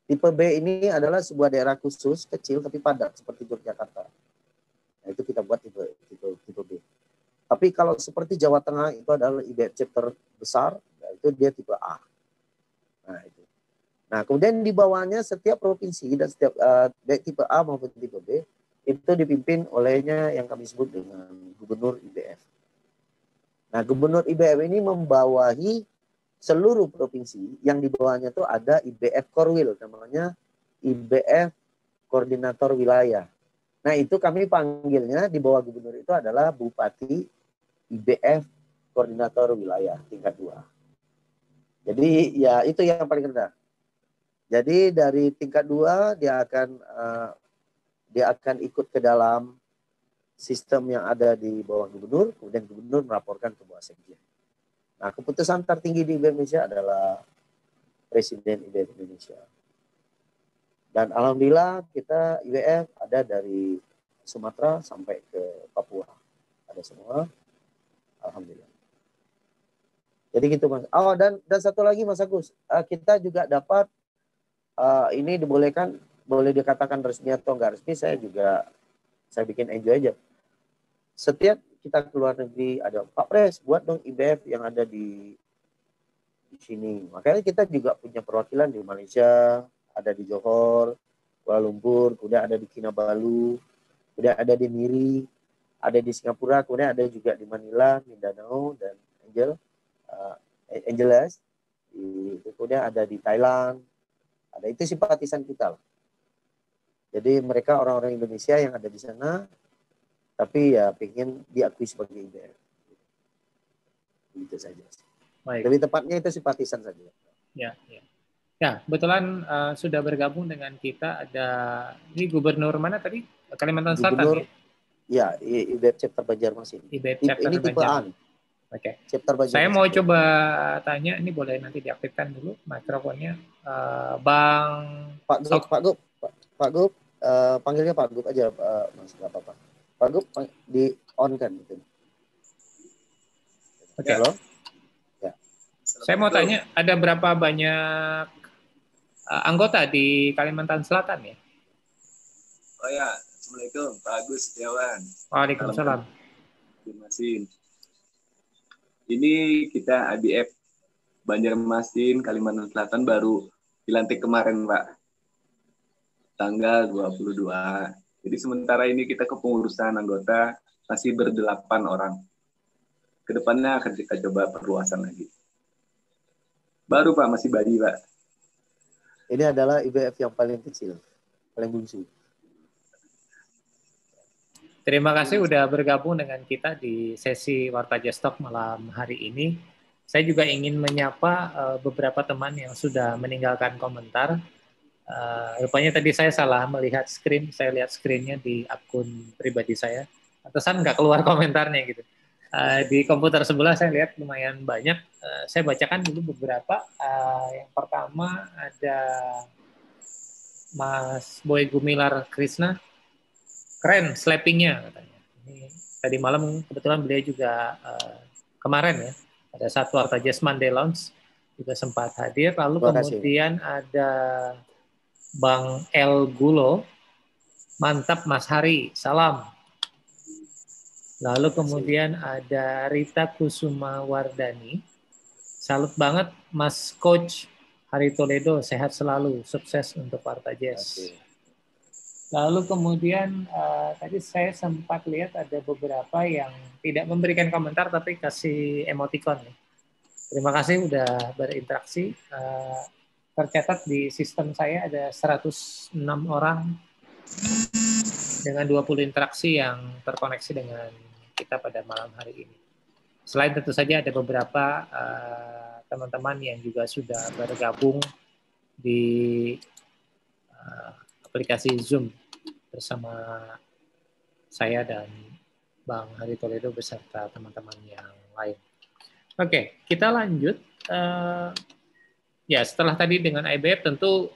Tipe B ini adalah sebuah daerah khusus, kecil tapi padat seperti Yogyakarta. Nah, itu kita buat tipe B. Tapi kalau seperti Jawa Tengah itu adalah IBF chapter besar, itu dia tipe A. Nah, itu. Nah, kemudian di bawahnya setiap provinsi dan setiap baik tipe A maupun tipe B itu dipimpin olehnya yang kami sebut dengan gubernur IBF. Nah, gubernur IBF ini membawahi seluruh provinsi, yang di bawahnya itu ada IBF Korwil, namanya IBF Koordinator Wilayah. Nah, itu kami panggilnya di bawah gubernur itu adalah Bupati IBF Koordinator Wilayah tingkat 2. Jadi ya itu yang paling rendah. Jadi dari tingkat 2 dia akan ikut ke dalam sistem yang ada di bawah gubernur, kemudian gubernur melaporkan ke bawah sekjen. Nah, keputusan tertinggi di Indonesia adalah Presiden IBF Indonesia. Dan alhamdulillah kita IBF ada dari Sumatera sampai ke Papua. Ada semua. Alhamdulillah. Jadi gitu Mas. Oh, dan satu lagi Mas Agus, kita juga dapat ini dibolehkan, boleh dikatakan resmi atau enggak resmi, saya bikin enjoy aja. Setiap kita keluar negeri ada Pak Pres, buat dong IBF yang ada di sini. Makanya kita juga punya perwakilan di Malaysia, ada di Johor, Kuala Lumpur, kemudian ada di Kinabalu, kemudian ada di Miri, ada di Singapura, kemudian ada juga di Manila, Mindanao, dan Angeles, kemudian ada di Thailand, ada itu simpatisan kita lah. Jadi mereka orang-orang Indonesia yang ada di sana, tapi ya pengen diakui sebagai IBF. Begitu saja. Baik. Lebih tepatnya itu simpatisan saja. Ya, ya. Ya, kebetulan sudah bergabung dengan kita ada ini gubernur mana tadi? Kalimantan Selatan. Ya, IBF chapter Banjarmasin. IBF chapter ini tipe A. Oke. Chapter Saya mau coba tanya, ini boleh nanti diaktifkan dulu mikrofonnya, Bang Pak Gub, panggilnya Pak Gub aja, Mas, nggak apa-apa. Pak Gub di on kan gitu. Oke. Halo. Ya. Saya mau tanya, ada berapa banyak anggota di Kalimantan Selatan ya? Oh ya, Assalamualaikum Pak Agus Setiawan. Waalaikumsalam. Banjarmasin. Ini kita IBF Banjarmasin Kalimantan Selatan baru dilantik kemarin Pak, tanggal 22. Jadi sementara ini kita kepengurusan anggota masih ber-8 orang. Kedepannya akan kita coba perluasan lagi. Baru Pak, masih bayi Pak. Ini adalah IBF yang paling kecil, paling bungsu. Terima kasih sudah bergabung dengan kita di sesi Warta Jestok malam hari ini. Saya juga ingin menyapa beberapa teman yang sudah meninggalkan komentar. Rupanya tadi saya salah melihat screen, saya lihat screennya di akun pribadi saya. Pantesan nggak keluar komentarnya gitu. Di komputer sebelah saya lihat lumayan banyak. Saya bacakan dulu beberapa. Yang pertama ada Mas Boy Gumilar Krishna. Keren slappingnya katanya. Ini tadi malam kebetulan beliau juga kemarin ya ada satu Warta Jazz Monday Lounge juga sempat hadir. Lalu kemudian ada Bang El Gulo, mantap Mas Hari, salam. Lalu kemudian ada Rita Kusuma Wardani, salut banget Mas Coach Hari Toledo, sehat selalu, sukses untuk Warta Jazz. Lalu kemudian tadi saya sempat lihat ada beberapa yang tidak memberikan komentar tapi kasih emoticon nih. Terima kasih udah berinteraksi. tercatat di sistem saya ada 106 orang dengan 20 interaksi yang terkoneksi dengan kita pada malam hari ini. Selain tentu saja ada beberapa teman-teman yang juga sudah bergabung di aplikasi Zoom bersama saya dan Bang Hari Toledo beserta teman-teman yang lain. Oke, kita lanjut. Ya, setelah tadi dengan IBF tentu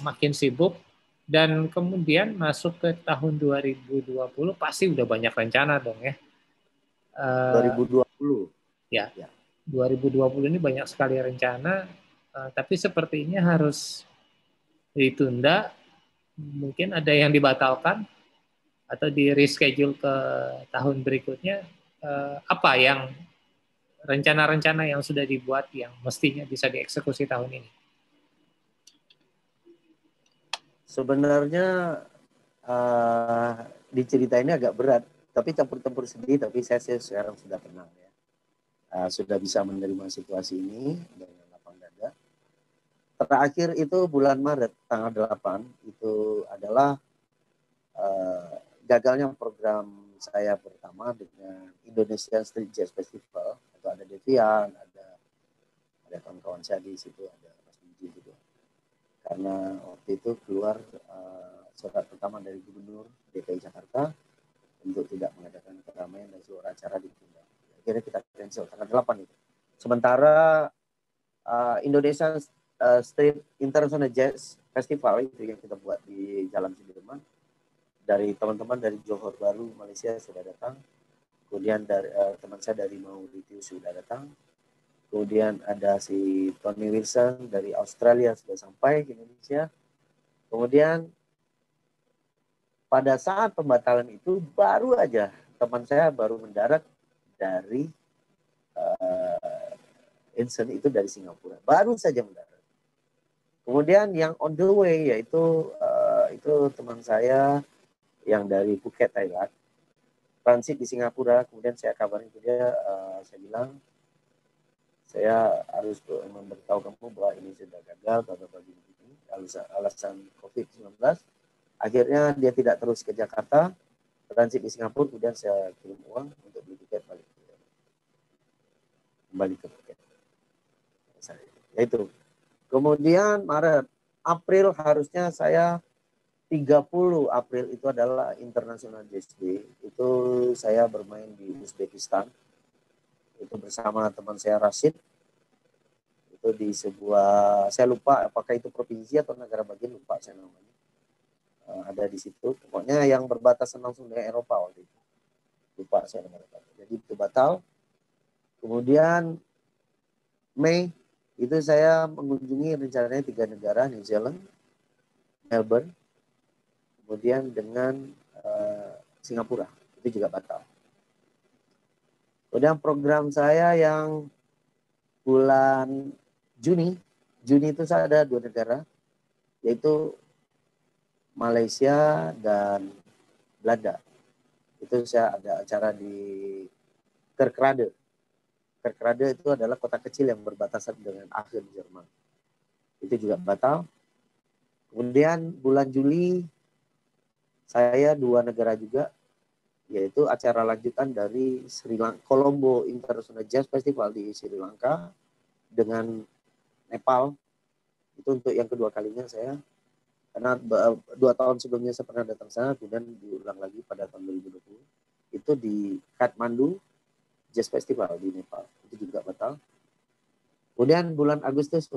makin sibuk dan kemudian masuk ke tahun 2020 pasti udah banyak rencana dong ya. 2020. Ya, 2020 ini banyak sekali rencana, tapi sepertinya harus ditunda. Mungkin ada yang dibatalkan atau di reschedule ke tahun berikutnya. Apa yang rencana-rencana yang sudah dibuat yang mestinya bisa dieksekusi tahun ini? Sebenarnya diceritainnya agak berat, tapi campur-campur sedih, tapi saya sekarang sudah tenang ya. Sudah bisa menerima situasi ini dengan lapang dada. Terakhir itu bulan Maret tanggal 8 itu adalah gagalnya program saya pertama dengan Indonesian Street Jazz Festival. Itu ada Devian, ada kawan-kawan saya di situ, ada Mas Biji juga. Karena waktu itu keluar surat pertama dari Gubernur DKI Jakarta untuk tidak mengadakan keramaian dan seluruh acara ditunda. Akhirnya kita cancel tanggal 8 itu. Sementara Indonesian Street International Jazz Festival itu yang kita buat di Jalan Sudirman, dari teman-teman dari Johor Bahru Malaysia sudah datang, kemudian dari teman saya dari Mauritius sudah datang, kemudian ada si Tony Wilson dari Australia sudah sampai ke Indonesia. Kemudian pada saat pembatalan itu baru aja teman saya baru mendarat dari Insen itu dari Singapura, baru saja mendarat. Kemudian yang on the way yaitu itu teman saya yang dari Phuket, Thailand, transit di Singapura. Kemudian saya kabarin ke dia, saya bilang saya harus memberitahu kamu bahwa ini sudah gagal, bagi ini alasan COVID-19. Akhirnya dia tidak terus ke Jakarta, transit di Singapura, kemudian saya kirim uang untuk beli tiket balik kembali ke Phuket. Yaitu. Kemudian Maret, April harusnya saya 30 April itu adalah International Jazz Day. Itu saya bermain di Uzbekistan. Itu bersama teman saya Rashid. Itu di sebuah, saya lupa apakah itu provinsi atau negara bagian, lupa saya namanya. Ada di situ. Pokoknya yang berbatasan langsung dengan Eropa waktu itu. Lupa saya namanya. Jadi itu batal. Kemudian Mei itu saya mengunjungi rencananya 3 negara, New Zealand, Melbourne, kemudian dengan Singapura, itu juga batal. Kemudian program saya yang bulan Juni itu saya ada 2 negara, yaitu Malaysia dan Belanda. Itu saya ada acara di Kerkrade. Kerkrade itu adalah kota kecil yang berbatasan dengan Aachen, Jerman. Itu juga batal. Kemudian bulan Juli saya 2 negara juga, yaitu acara lanjutan dari Sri Lanka, Colombo International Jazz Festival di Sri Lanka dengan Nepal. Itu untuk yang kedua kalinya saya, karena 2 tahun sebelumnya saya pernah datang sana, kemudian diulang lagi pada tahun 2020. Itu di Kathmandu Jazz Festival di Nepal, itu juga batal. Kemudian bulan Agustus,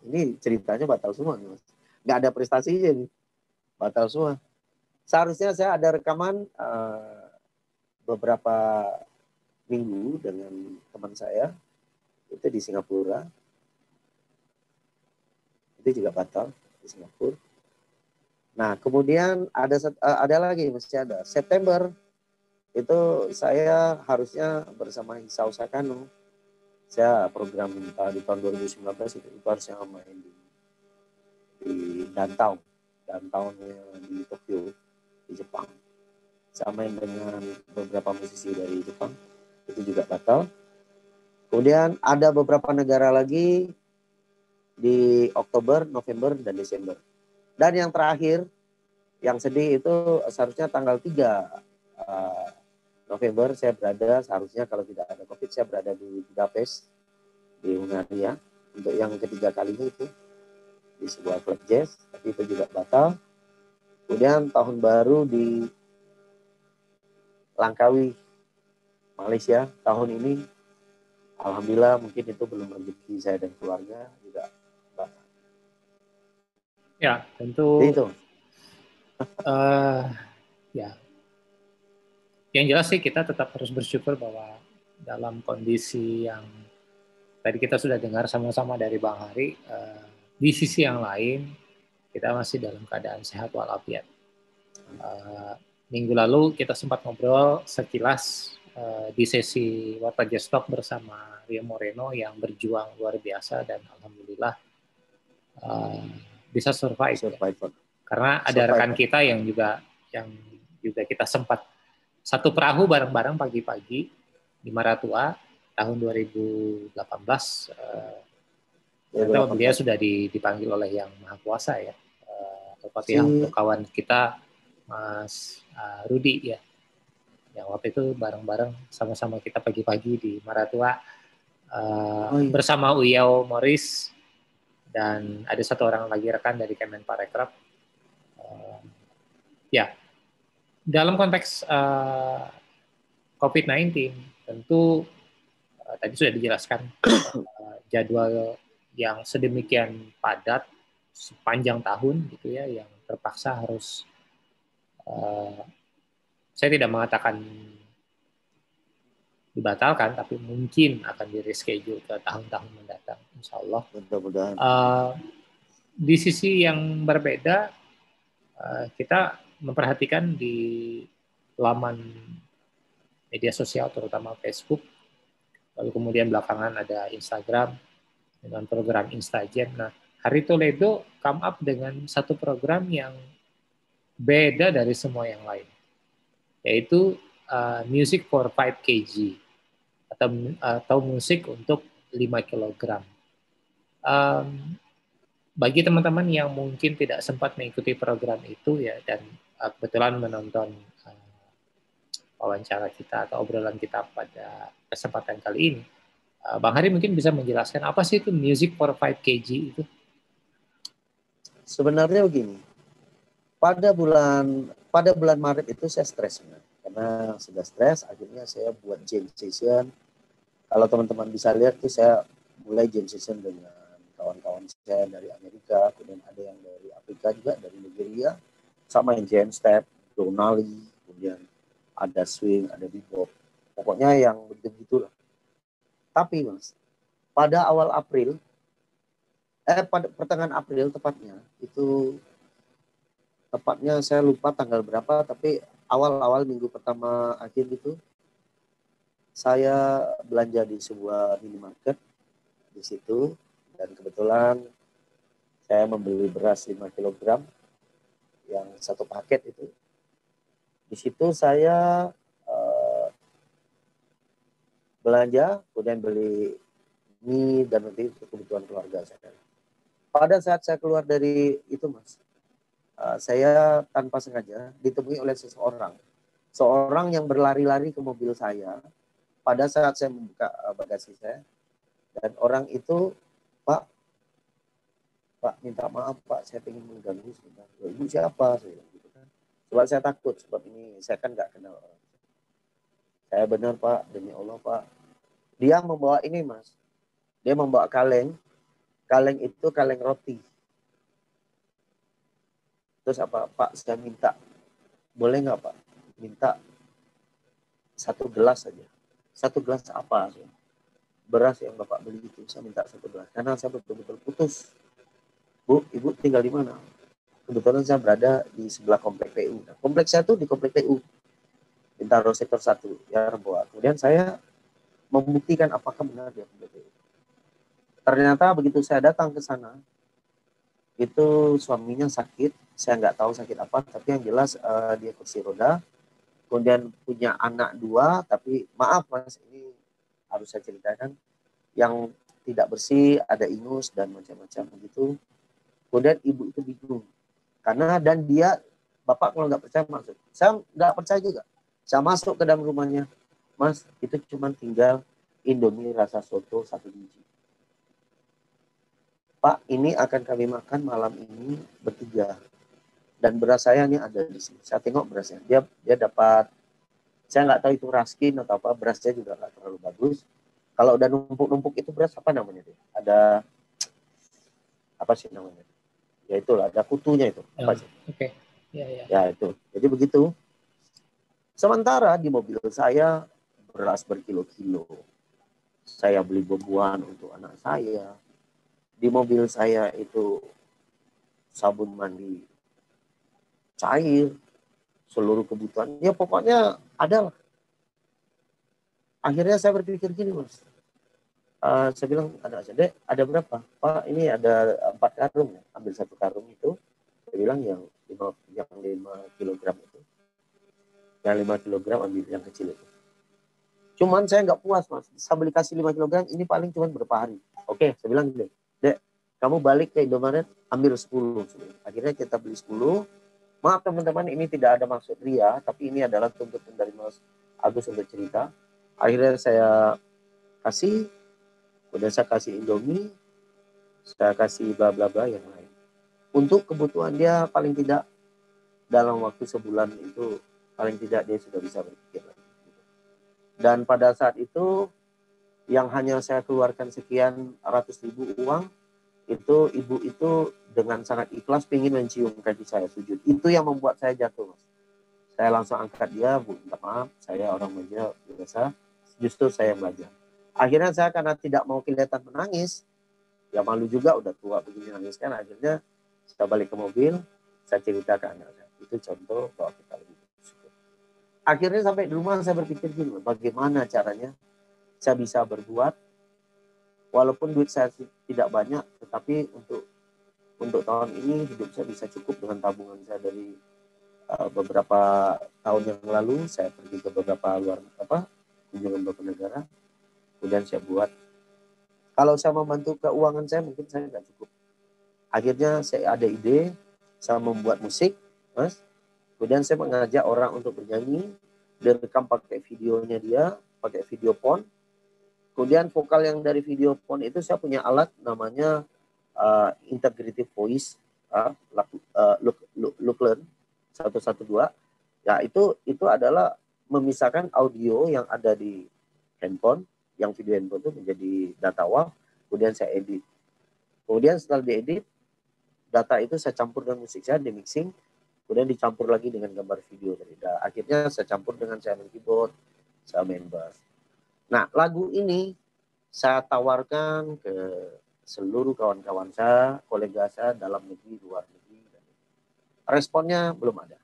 ini ceritanya batal semua nih, Mas. Nggak ada prestasinya nih, batal semua. Seharusnya saya ada rekaman beberapa minggu dengan teman saya, itu di Singapura, itu juga batal di Singapura. Nah kemudian ada lagi, masih ada September, itu saya harusnya bersama Hisao Sakano, saya program di tahun 2019 itu harusnya main di downtown di Tokyo, di Jepang. Saya main dengan beberapa musisi dari Jepang, itu juga batal. Kemudian ada beberapa negara lagi di Oktober, November, dan Desember. Dan yang terakhir, yang sedih itu seharusnya tanggal 3 November saya berada, seharusnya kalau tidak ada COVID, saya berada di Budapest, di Hungaria, untuk yang ketiga kalinya itu, di sebuah klub jazz, tapi itu juga batal. Kemudian tahun baru di Langkawi, Malaysia, tahun ini, alhamdulillah mungkin itu belum rezeki saya dan keluarga juga batal. Ya, tentu. Jadi itu. Ya, yang jelas sih kita tetap harus bersyukur bahwa dalam kondisi yang tadi kita sudah dengar sama-sama dari Bang Hari, di sisi yang lain kita masih dalam keadaan sehat walafiat. Minggu lalu kita sempat ngobrol sekilas di sesi Warta Jazz Talk bersama Rio Moreno yang berjuang luar biasa dan alhamdulillah bisa survive. Karena ada rekan kita yang juga kita sempat satu perahu bareng-bareng pagi-pagi di Maratua tahun 2018. Ternyata beliau sudah dipanggil oleh Yang Maha Kuasa ya. Al-Fatihah untuk kawan kita Mas Rudi ya. Yang waktu itu bareng-bareng sama-sama kita pagi-pagi di Maratua bersama Uyau Morris dan ada satu orang lagi rekan dari Kemenparekraf. Ya, dalam konteks COVID-19 tentu tadi sudah dijelaskan jadwal yang sedemikian padat sepanjang tahun gitu ya, yang terpaksa harus saya tidak mengatakan dibatalkan, tapi mungkin akan di reschedule ke tahun-tahun mendatang, insya Allah. Mudah-mudahan. Di sisi yang berbeda, kita memperhatikan di laman media sosial, terutama Facebook, lalu kemudian belakangan ada Instagram dengan program Instagram. Nah, Hari Toledo come up dengan satu program yang beda dari semua yang lain, yaitu Music for 5 kg atau musik untuk 5 kg. Bagi teman-teman yang mungkin tidak sempat mengikuti program itu ya dan kebetulan menonton wawancara kita atau obrolan kita pada kesempatan kali ini, Bang Hari mungkin bisa menjelaskan apa sih itu Music for 5 kg itu? Sebenarnya begini, pada bulan Maret itu saya stres karena sudah stres, akhirnya saya buat jam session. Kalau teman-teman bisa lihat tuh saya mulai jam session dengan kawan-kawan saya dari Amerika, kemudian ada yang dari Afrika juga, dari Nigeria, sama yang jam step, Donali, kemudian ada swing, ada bebop, pokoknya yang begitu lah. Tapi Mas, pada awal April, pada pertengahan April tepatnya, itu tepatnya saya lupa tanggal berapa, tapi awal-awal minggu pertama akhir itu, saya belanja di sebuah minimarket di situ, dan kebetulan saya membeli beras 5 kg yang satu paket itu. Di situ saya belanja, kemudian beli mie dan nanti untuk kebutuhan keluarga saya. Pada saat saya keluar dari itu Mas, saya tanpa sengaja ditemui oleh seorang yang berlari-lari ke mobil saya pada saat saya membuka bagasi saya, dan orang itu, Pak minta maaf Pak, saya ingin mengganggu sebentar. Ibu siapa? Saya gitu kan. Sebab saya takut, sebab ini saya kan nggak kenal orang. Saya benar Pak, demi Allah Pak. Dia membawa ini Mas, dia membawa kaleng itu kaleng roti. Terus apa, Pak saya minta, boleh nggak Pak, minta 1 gelas saja. 1 gelas apa? Beras yang Bapak beli itu, saya minta 1 gelas. Karena saya betul-betul putus. Bu, Ibu tinggal di mana? Kebetulan saya berada di sebelah komplek PU. Nah, komplek saya itu di komplek PU. Bintaro sektor 1, ya Remboa. Kemudian saya membuktikan apakah benar dia komplek PU. Ternyata begitu saya datang ke sana, itu suaminya sakit, saya nggak tahu sakit apa, tapi yang jelas dia kursi roda, kemudian punya anak 2, tapi maaf Mas, ini harus saya ceritakan, yang tidak bersih, ada ingus dan macam-macam begitu. Kemudian ibu itu bingung karena dan dia bapak kalau nggak percaya masuk, saya nggak percaya juga. Saya masuk ke dalam rumahnya, Mas itu cuma tinggal Indomie rasa soto 1 biji. Pak ini akan kami makan malam ini bertiga dan beras saya ini ada di sini. Saya tengok berasnya, dia dapat, saya nggak tahu itu raskin atau apa, berasnya juga nggak terlalu bagus. Kalau udah numpuk-numpuk itu beras apa namanya? Ada apa sih namanya? Ya itulah, ada kutunya itu. Apa sih? Oke. Ya, ya. Ya itu. Jadi begitu. Sementara di mobil saya beras berkilo-kilo. Saya beli buah-buahan untuk anak saya. Di mobil saya itu sabun mandi cair, seluruh kebutuhan. Ya pokoknya ada lah. Akhirnya saya berpikir gini, Mas. Saya bilang ada Dek, ada berapa? Pak, ini ada 4 karung ya. Ambil 1 karung itu. Saya bilang yang 5 kilogram itu. Yang 5 kilogram ambil yang kecil itu. Cuman saya nggak puas, Mas. Saya beli kasih 5 kilogram, ini paling cuma berapa hari. Oke, saya bilang gini, Dek, kamu balik ke Indomaret, ambil 10. Akhirnya kita beli 10. Maaf teman-teman, ini tidak ada maksud ria, tapi ini adalah tuntutan dari Mas Agus untuk cerita. Akhirnya saya kasih, udah saya kasih Indomie, saya kasih bla bla bla yang lain. Untuk kebutuhan dia paling tidak dalam waktu sebulan itu, paling tidak dia sudah bisa berpikir lagi. Dan pada saat itu, yang hanya saya keluarkan sekian ratus ribu uang, itu ibu itu dengan sangat ikhlas ingin mencium kaki saya sujud. Itu yang membuat saya jatuh, Mas. Saya langsung angkat dia, Bu, minta maaf, saya orang Maja biasa, justru saya belajar. Akhirnya saya karena tidak mau kelihatan menangis, ya malu juga udah tua begini nangis kan, akhirnya saya balik ke mobil, saya cerita ke anak saya. Itu contoh bahwa kita lebih bersyukur. Akhirnya sampai di rumah saya berpikir gini, bagaimana caranya saya bisa berbuat walaupun duit saya tidak banyak, tetapi untuk tahun ini hidup saya bisa cukup dengan tabungan saya dari beberapa tahun yang lalu. Saya pergi ke beberapa kunjungan beberapa negara, kemudian saya buat. Kalau saya membantu keuangan saya mungkin saya nggak cukup. Akhirnya saya ada ide, saya membuat musik, Mas. Kemudian saya mengajak orang untuk bernyanyi, direkam pakai videonya dia, pakai video phone. Kemudian vokal yang dari video phone itu saya punya alat namanya integrative voice, Looklearn 112. Ya itu adalah memisahkan audio yang ada di handphone, yang video handphone itu menjadi data WAV, kemudian saya edit. Kemudian setelah diedit, data itu saya campur dengan musik saya, di mixing, kemudian dicampur lagi dengan gambar video tadi. Akhirnya saya campur dengan saya main keyboard, saya main bass. Nah, lagu ini saya tawarkan ke seluruh kawan-kawan saya, kolega saya dalam negeri, luar negeri. Responnya belum ada.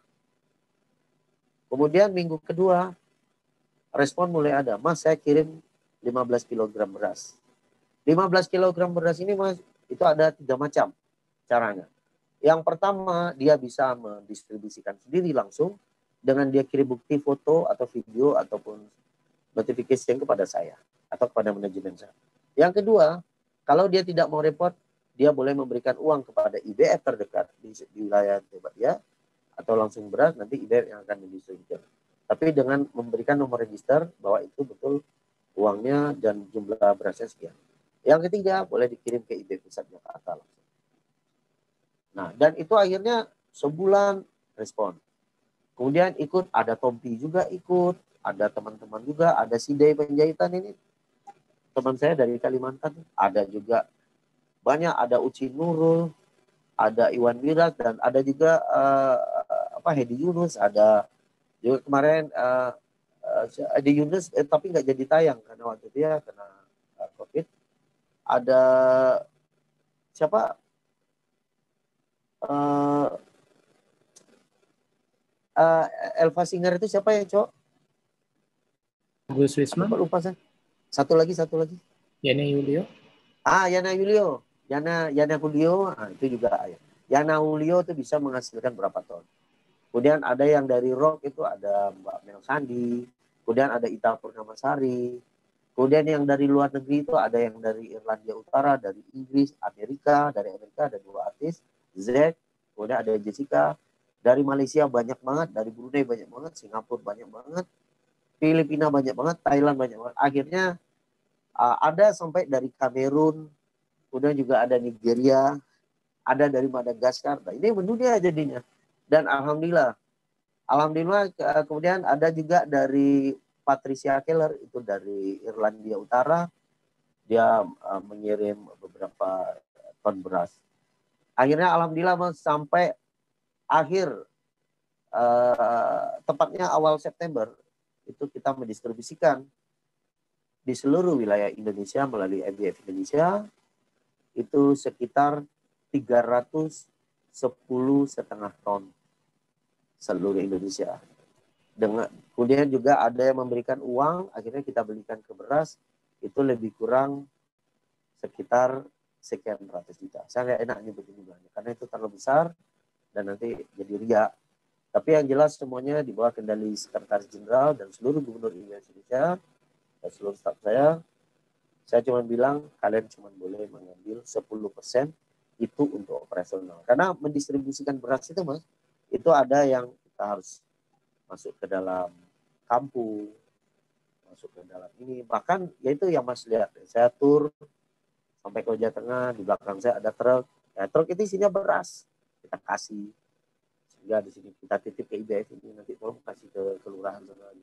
Kemudian minggu kedua, respon mulai ada. Mas, saya kirim 15 kg beras. 15 kg beras ini, Mas, itu ada 3 macam caranya. Yang pertama, dia bisa mendistribusikan sendiri langsung dengan dia kirim bukti foto atau video ataupun notification kepada saya atau kepada manajemen saya. Yang kedua, kalau dia tidak mau repot, dia boleh memberikan uang kepada IBF terdekat di wilayah tempat dia atau langsung beras, nanti IBF yang akan mendistribusikan. Tapi dengan memberikan nomor register bahwa itu betul uangnya dan jumlah berasnya sekian. Yang ketiga, boleh dikirim ke IBF Pusat Jakarta langsung. Nah, dan itu akhirnya sebulan respon. Kemudian ikut, ada Tompi juga ikut, ada teman-teman juga, ada Sidai penjahitan ini. Teman saya dari Kalimantan, ada juga banyak, ada Uci Nurul, ada Iwan Wirat, dan ada juga Hedi Yunus, ada juga kemarin Hedi Yunus, tapi nggak jadi tayang karena waktu dia kena COVID. Ada siapa? Elva Singer itu siapa ya, Cok? Gus Wisman. Lupa saya. Satu lagi. Yana Julio. Yana Julio. Yana Julio, itu juga. Yana Julio itu bisa menghasilkan berapa ton. Kemudian ada yang dari rock itu ada Mbak Mel Sandi. Kemudian ada Ita Purnamasari. Kemudian yang dari luar negeri itu ada yang dari Irlandia Utara, dari Inggris, Amerika, dari Amerika ada 2 artis, Z, kemudian ada Jessica, dari Malaysia banyak banget, dari Brunei banyak banget, Singapura banyak banget, Filipina banyak banget, Thailand banyak banget. Akhirnya ada sampai dari Kamerun, kemudian juga ada Nigeria, ada dari Madagaskar. Nah, ini mendunia jadinya. Dan alhamdulillah kemudian ada juga dari Patricia Keller, itu dari Irlandia Utara, dia mengirim beberapa ton beras. Akhirnya alhamdulillah sampai akhir tepatnya awal September itu kita mendistribusikan di seluruh wilayah Indonesia melalui MBF Indonesia itu sekitar 310,5 ton seluruh Indonesia. Kemudian juga ada yang memberikan uang, akhirnya kita belikan ke beras, itu lebih kurang sekitar sekian ratus juta. Saya nggak enak nyebut jumlahnya, karena itu terlalu besar dan nanti jadi riak. Tapi yang jelas semuanya di bawah kendali Sekretaris Jenderal dan seluruh gubernur Indonesia dan seluruh staf saya. Saya cuma bilang kalian cuma boleh mengambil 10% itu untuk operasional. Karena mendistribusikan beras itu Mas, itu ada yang kita harus masuk ke dalam kampung, masuk ke dalam ini. Bahkan ya itu yang Mas lihat, saya tur sampai ke Jawa Tengah, di belakang saya ada truk. Ya, truk itu isinya beras. Kita kasih. Sehingga di sini kita titip ke IBF ini, nanti mau kasih ke kelurahan sana.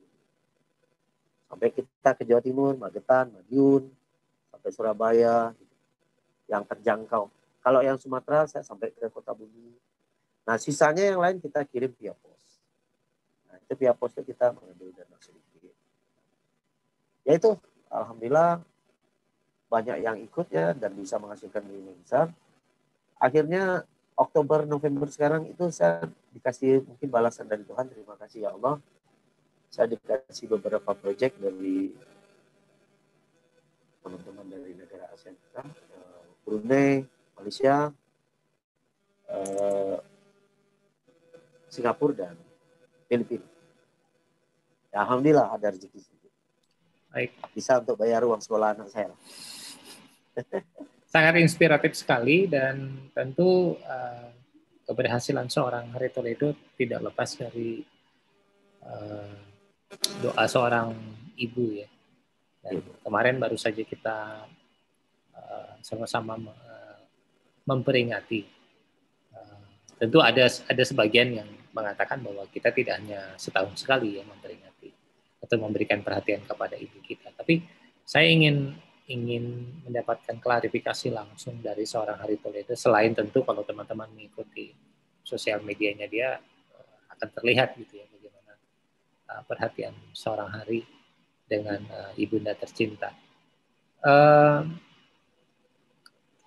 Sampai kita ke Jawa Timur, Magetan, Madiun, sampai Surabaya, yang terjangkau. Kalau yang Sumatera, saya sampai ke Kota Bumi. Nah, sisanya yang lain kita kirim via pos. Nah, itu via pos itu kita mengambil dana sedikit. Ya itu, alhamdulillah banyak yang ikut ya dan bisa menghasilkan nilai besar. Akhirnya Oktober, November sekarang itu saya dikasih mungkin balasan dari Tuhan. Terima kasih ya Allah. Saya dikasih beberapa proyek dari teman-teman dari negara ASEAN kita, Brunei, Malaysia, Singapura dan Filipina. Ya, alhamdulillah ada rezeki sedikit. Baik. Bisa untuk bayar uang sekolah anak saya. Sangat inspiratif sekali dan tentu keberhasilan seorang Hari Toledo tidak lepas dari doa seorang ibu ya. Dan kemarin baru saja kita sama-sama memperingati. Tentu ada sebagian yang mengatakan bahwa kita tidak hanya setahun sekali ya memperingati atau memberikan perhatian kepada ibu kita. Tapi saya ingin mendapatkan klarifikasi langsung dari seorang Hari Toledo, selain tentu kalau teman-teman mengikuti sosial medianya dia akan terlihat gitu ya bagaimana perhatian seorang Hari dengan ibunda tercinta.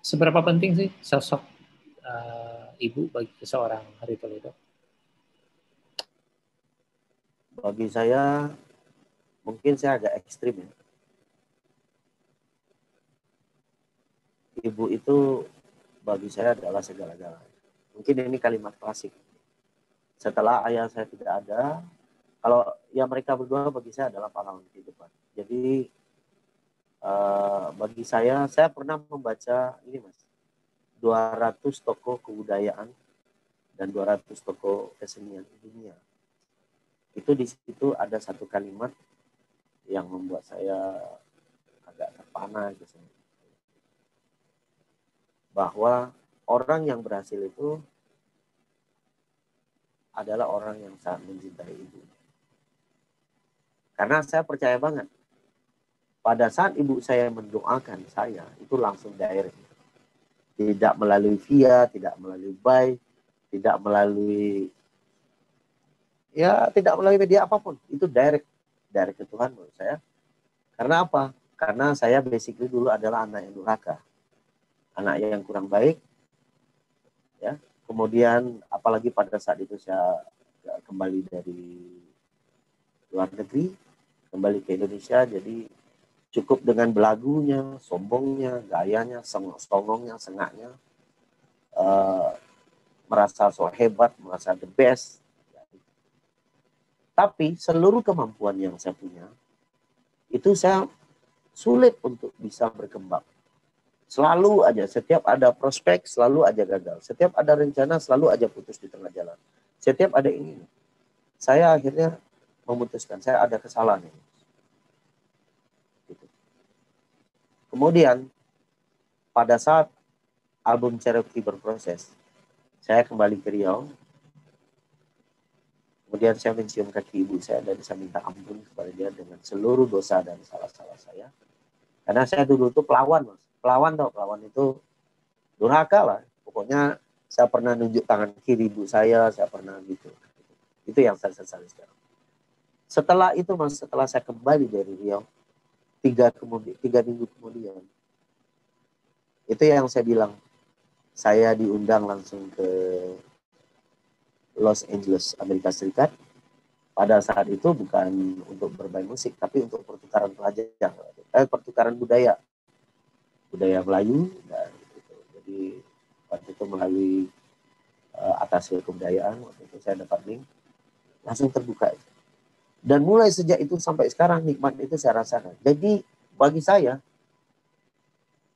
Seberapa penting sih sosok ibu bagi seorang Hari Toledo? Bagi saya, mungkin saya agak ekstrim ya. Ibu itu bagi saya adalah segala-galanya. Mungkin ini kalimat klasik. Setelah ayah saya tidak ada, kalau ya mereka berdua bagi saya adalah pahlawan kehidupan. Jadi bagi saya pernah membaca ini Mas, 200 tokoh kebudayaan dan 200 tokoh kesenian di dunia. Itu di situ ada satu kalimat yang membuat saya agak terpana gitu. Bahwa orang yang berhasil itu adalah orang yang sangat mencintai ibu. Karena saya percaya banget, pada saat ibu saya mendoakan saya, itu langsung direct. Tidak melalui via, tidak melalui by, tidak melalui media apapun. Itu direct ke Tuhan menurut saya. Karena apa? Karena saya basically dulu adalah anak yang durhaka. Anak yang kurang baik, ya. Kemudian apalagi pada saat itu saya kembali dari luar negeri, kembali ke Indonesia, jadi cukup dengan belagunya, sombongnya, gayanya, songongnya, sengaknya, merasa so hebat, merasa the best. Tapi seluruh kemampuan yang saya punya, itu saya sulit untuk bisa berkembang. Selalu aja, setiap ada prospek, selalu aja gagal. Setiap ada rencana, selalu aja putus di tengah jalan. Setiap ada ini. Saya akhirnya memutuskan, saya ada kesalahan ini. Gitu. Kemudian, pada saat album Cherokee berproses, saya kembali ke Riau. Kemudian saya mencium kaki ibu saya dan saya minta ampun kepada dia dengan seluruh dosa dan salah-salah saya. Karena saya dulu tuh pelawan, Mas. Pelawan itu durhaka lah. Pokoknya saya pernah nunjuk tangan kiri ibu saya pernah gitu. Itu yang saya sesali sekarang. Setelah itu, Mas, setelah saya kembali dari Riau, 3 minggu kemudian, itu yang saya bilang, saya diundang langsung ke Los Angeles, Amerika Serikat. Pada saat itu bukan untuk bermain musik, tapi untuk pertukaran pelajar, pertukaran budaya Melayu. Dan gitu. Jadi waktu itu melalui atas kebudayaan, waktu itu saya dapat link, langsung terbuka. Dan mulai sejak itu sampai sekarang nikmat itu saya rasakan. Jadi bagi saya,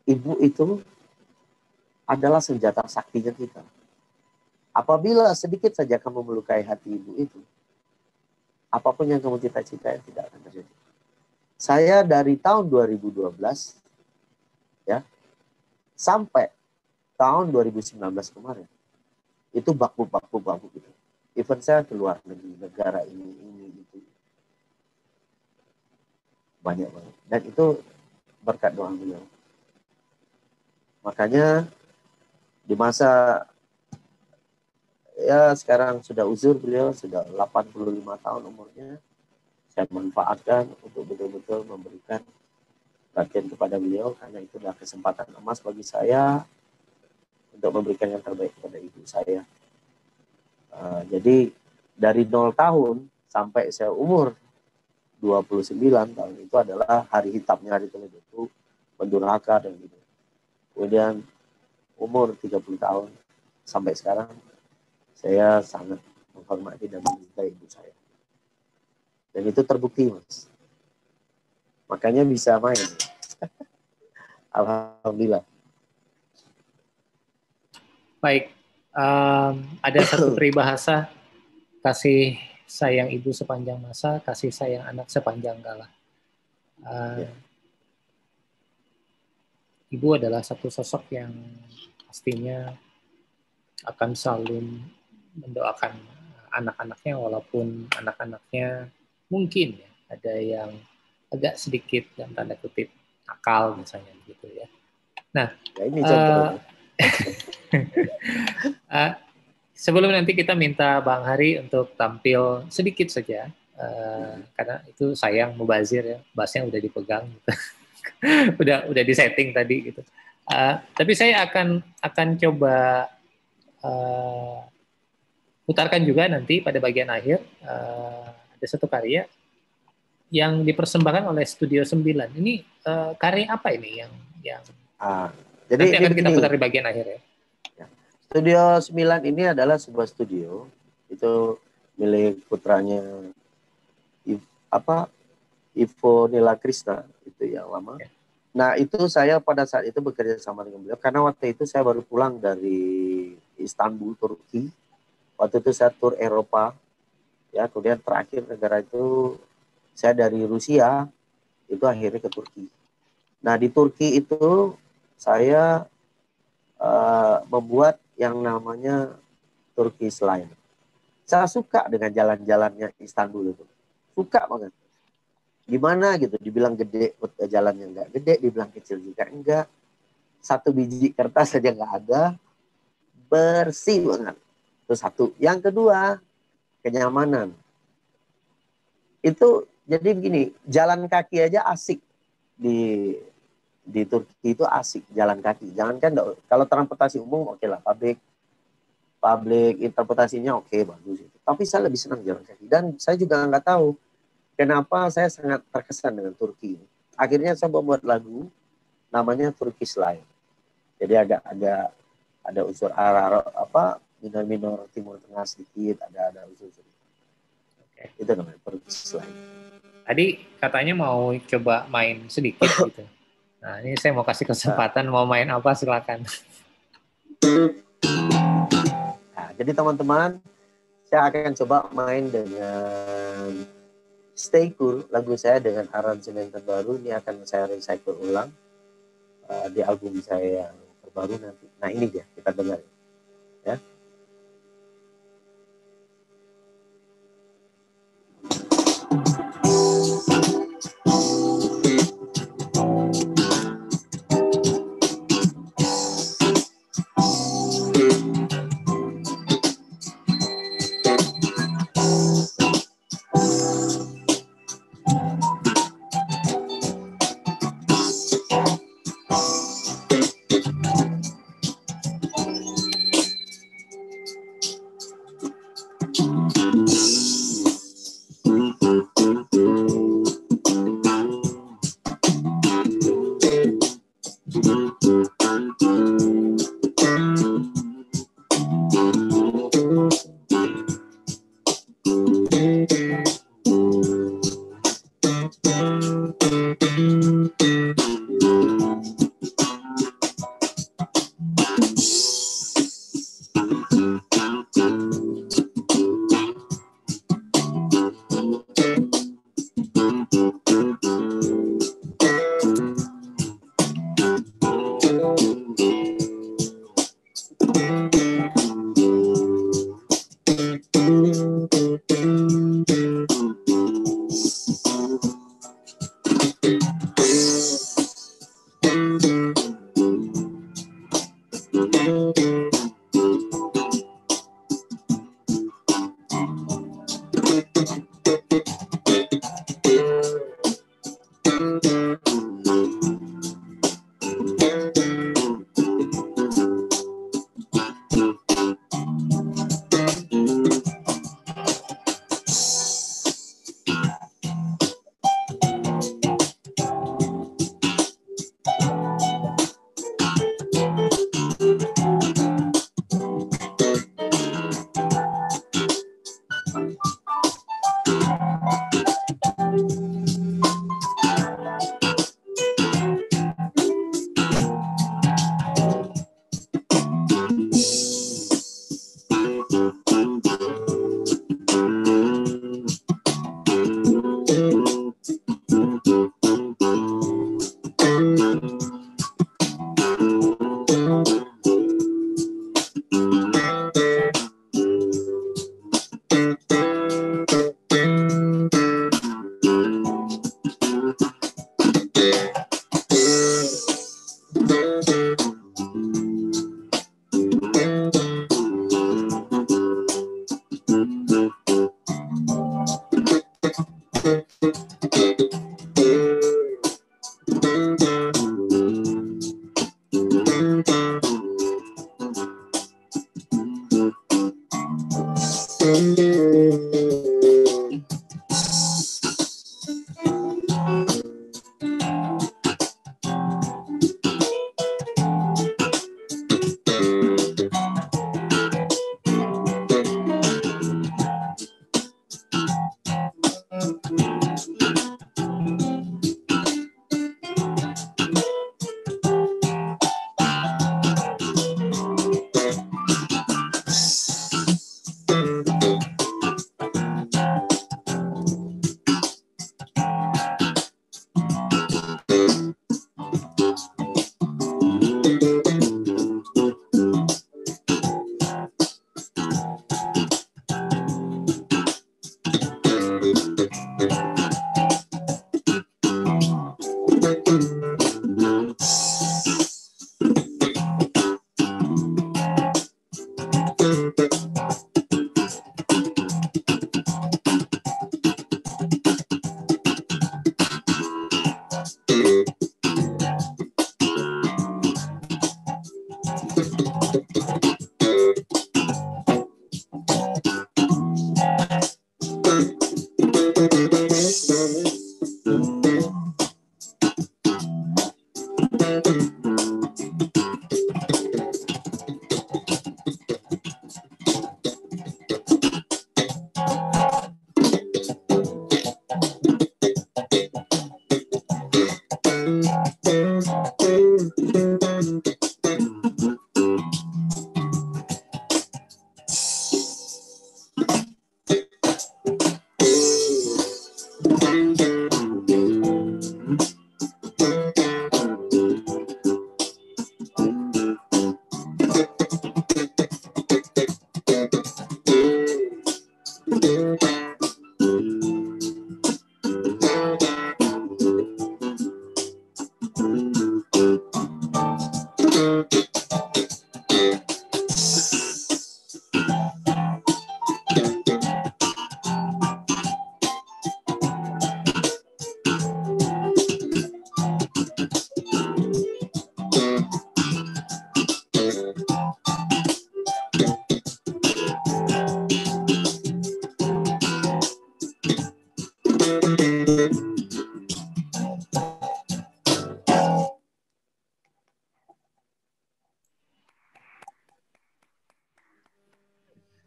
ibu itu adalah senjata saktinya kita. Apabila sedikit saja kamu melukai hati ibu itu, apapun yang kamu cita-citai tidak akan terjadi. Saya dari tahun 2012 ya sampai tahun 2019 kemarin itu baku gitu. Even saya keluar negeri, negara ini itu banyak banget. Dan itu berkat doa beliau. Makanya di masa ya sekarang sudah uzur beliau, sudah 85 tahun umurnya, saya manfaatkan untuk betul-betul memberikan perhatian kepada beliau, karena itu adalah kesempatan emas bagi saya untuk memberikan yang terbaik kepada ibu saya. Jadi dari 0 tahun sampai saya umur 29 tahun itu adalah hari hitamnya hari itu pendurhaka dan gitu. Kemudian umur 30 tahun sampai sekarang saya sangat menghormati dan mencintai ibu saya. Dan itu terbukti, Mas. Makanya bisa main. Alhamdulillah. Baik, ada satu peribahasa, kasih sayang ibu sepanjang masa, kasih sayang anak sepanjang kala. Ibu adalah satu sosok yang pastinya akan selalu mendoakan anak-anaknya, walaupun anak-anaknya mungkin ya, ada yang agak sedikit dalam tanda kutip nakal misalnya gitu ya. Nah, ya ini contohnya. Sebelum nanti kita minta Bang Hari untuk tampil sedikit saja, karena itu sayang mubazir ya, bassnya udah dipegang, gitu. udah disetting tadi gitu. Tapi saya akan coba putarkan juga nanti pada bagian akhir, ada satu karya yang dipersembahkan oleh Studio 9. Ini karya apa ini yang jadi nanti akan kita putar di bagian akhir ya. Studio 9 ini adalah sebuah studio, itu milik putranya Ivo Nila Krishna, itu yang lama. Ya. Nah itu saya pada saat itu bekerja sama dengan beliau, karena waktu itu saya baru pulang dari Istanbul, Turki. Waktu itu saya tur Eropa, ya. Kemudian terakhir negara itu saya dari Rusia, itu akhirnya ke Turki. Nah di Turki itu saya membuat yang namanya Turkish Line. Saya suka dengan jalan-jalannya Istanbul itu. Suka banget. Gimana gitu, dibilang gede, jalannya enggak gede, dibilang kecil juga enggak. 1 biji kertas saja enggak ada. Bersih banget. Itu satu. Yang kedua, kenyamanan. Itu jadi begini, jalan kaki aja asik di Turki itu asik jalan kaki. Jangankan kalau transportasi umum oke lah, public transportasinya oke, bagus itu. Tapi saya lebih senang jalan kaki. Dan saya juga nggak tahu kenapa saya sangat terkesan dengan Turki. Akhirnya saya membuat lagu namanya Turkish Line. Jadi ada unsur minor timur tengah sedikit, ada unsur. Itu namanya progress line. Tadi katanya mau coba main sedikit gitu. Nah, ini saya mau kasih kesempatan, mau main apa silakan. Nah, jadi teman-teman, saya akan coba main dengan Stay Cool, lagu saya dengan aransemen terbaru. Ini akan saya recycle ulang di album saya yang terbaru nanti. Nah, ini dia, kita dengar ya.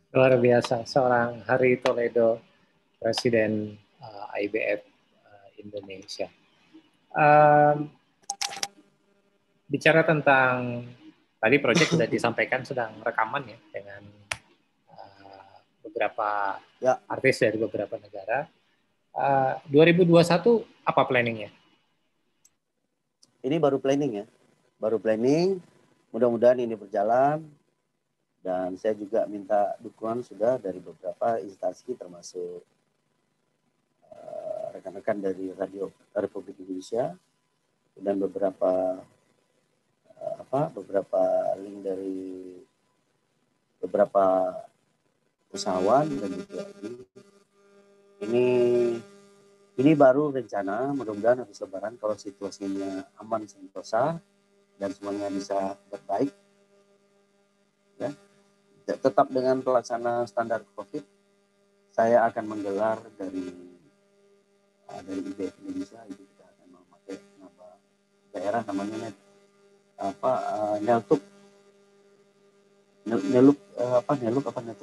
Luar biasa, seorang Hari Toledo, Presiden IBF Indonesia. Bicara tentang tadi proyek sudah disampaikan, sedang rekaman ya dengan beberapa artis dari beberapa negara. 2021 apa planningnya? Ini baru planning ya, baru planning. Mudah-mudahan ini berjalan. Dan saya juga minta dukungan sudah dari beberapa instansi termasuk rekan-rekan dari Radio Republik Indonesia dan beberapa link dari beberapa usahawan dan juga ini baru rencana. Mudah-mudahan habis Lebaran kalau situasinya aman sentosa dan semuanya bisa berbaik ya, tetap dengan pelaksana standar COVID, saya akan menggelar dari IBF Indonesia. Itu kita akan memakai nama daerah namanya Neltuk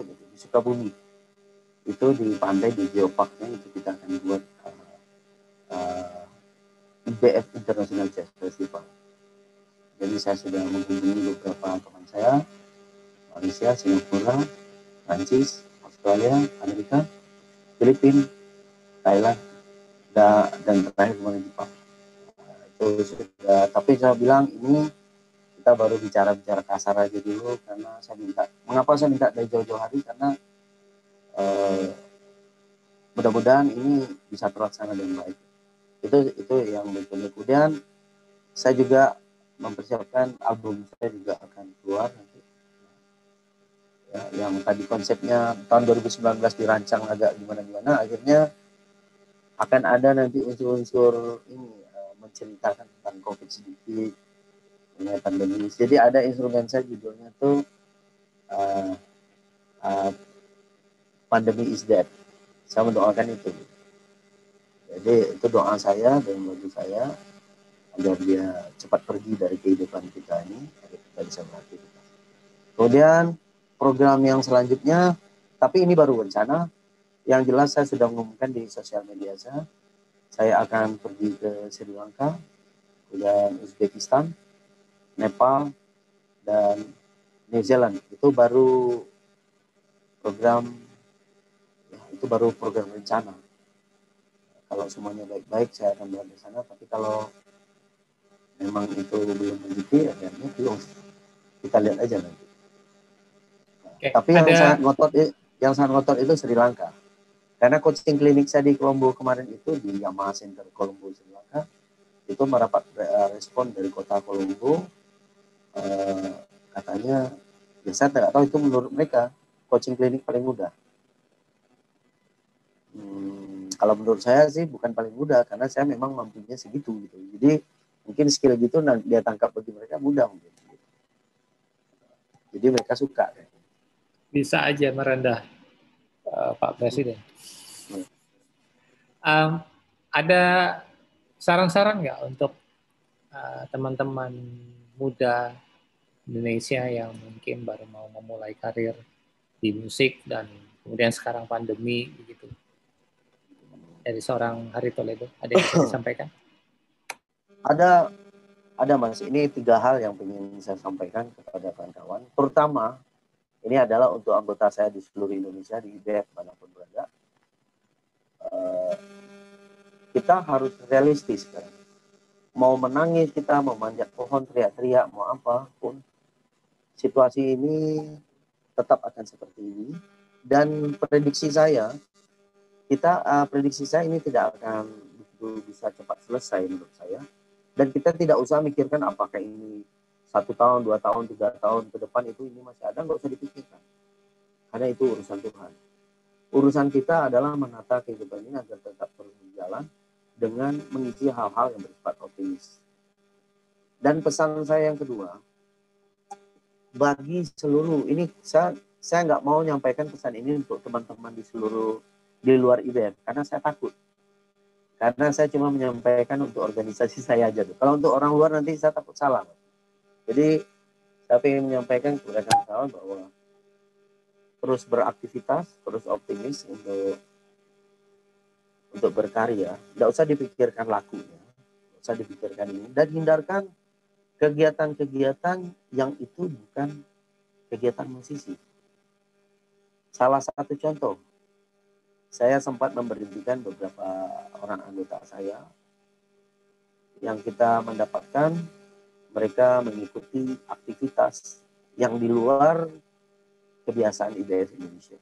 itu di Sukabumi. Itu di pantai di Geoparknya itu kita akan buat IBF International Jazz Festival. Jadi saya sudah menghubungi beberapa teman saya, Malaysia, Singapura, Prancis, Australia, Amerika, Filipina, Thailand, dan terakhir kemarin Jepang. Itu sudah, tapi saya bilang ini kita baru bicara kasar aja dulu, karena mengapa saya minta dari jauh-jauh hari, karena mudah-mudahan ini bisa terlaksana dengan baik. Itu yang berikutnya. Kemudian saya juga mempersiapkan album saya juga akan keluar nanti. Ya, yang tadi konsepnya tahun 2019 dirancang agak gimana-gimana, akhirnya akan ada nanti unsur-unsur ini menceritakan tentang COVID sedikit, pandemi. Jadi ada instrumen saya judulnya tuh Pandemi is Dead. Saya mendoakan itu. Jadi itu doa saya dan bagi saya agar dia cepat pergi dari kehidupan kita ini, agar kita bisa beraktivitas. Kemudian program yang selanjutnya, tapi ini baru rencana. Yang jelas saya sudah mengumumkan di sosial media saya akan pergi ke Sri Lanka, kemudian Uzbekistan, Nepal, dan New Zealand. Itu baru program rencana. Kalau semuanya baik-baik saya akan berada di sana, tapi kalau memang itu belum rezeki, akhirnya belum. Kita lihat aja nanti. Oke, tapi yang sangat ngotot itu Sri Lanka. Karena coaching klinik saya di Colombo kemarin itu di Yamaha Center Colombo Sri Lanka, itu mendapat respon dari kota Colombo, katanya, ya saya tidak tahu itu menurut mereka coaching klinik paling mudah. Kalau menurut saya sih bukan paling mudah, karena saya memang mampunya segitu gitu. Jadi mungkin skill gitu dia tangkap bagi mereka mudah mungkin. Jadi mereka suka. Bisa aja merendah Pak Presiden. Ada saran-saran nggak untuk teman-teman muda Indonesia yang mungkin baru mau memulai karir di musik dan kemudian sekarang pandemi begitu? Dari seorang Hari Toledo, ada yang bisa disampaikan? Ada Mas, ini 3 hal yang ingin saya sampaikan kepada kawan-kawan. Pertama, ini adalah untuk anggota saya di seluruh Indonesia, di IBF manapun berada. Kita harus realistis kan. Mau menangis kita, mau manjat pohon, teriak-teriak, mau apapun, situasi ini tetap akan seperti ini. Dan prediksi saya ini tidak akan bisa cepat selesai menurut saya. Dan kita tidak usah mikirkan apakah ini 1 tahun, 2 tahun, 3 tahun ke depan itu ini masih ada, nggak usah dipikirkan. Karena itu urusan Tuhan. Urusan kita adalah menata kehidupan ini agar tetap terus berjalan dengan mengisi hal-hal yang bersifat optimis. Dan pesan saya yang kedua, bagi seluruh, ini saya nggak mau menyampaikan pesan ini untuk teman-teman di luar IBF, karena saya takut. Karena saya cuma menyampaikan untuk organisasi saya aja. Kalau untuk orang luar nanti saya takut salah. Jadi saya ingin menyampaikan kepada kawan-kawan bahwa terus beraktivitas, terus optimis untuk berkarya. Tidak usah dipikirkan lakunya, tidak usah dipikirkan ini, dan hindarkan kegiatan-kegiatan yang itu bukan kegiatan musisi. Salah satu contoh, saya sempat memberhentikan beberapa orang anggota saya yang kita mendapatkan mereka mengikuti aktivitas yang di luar kebiasaan IBF Indonesia.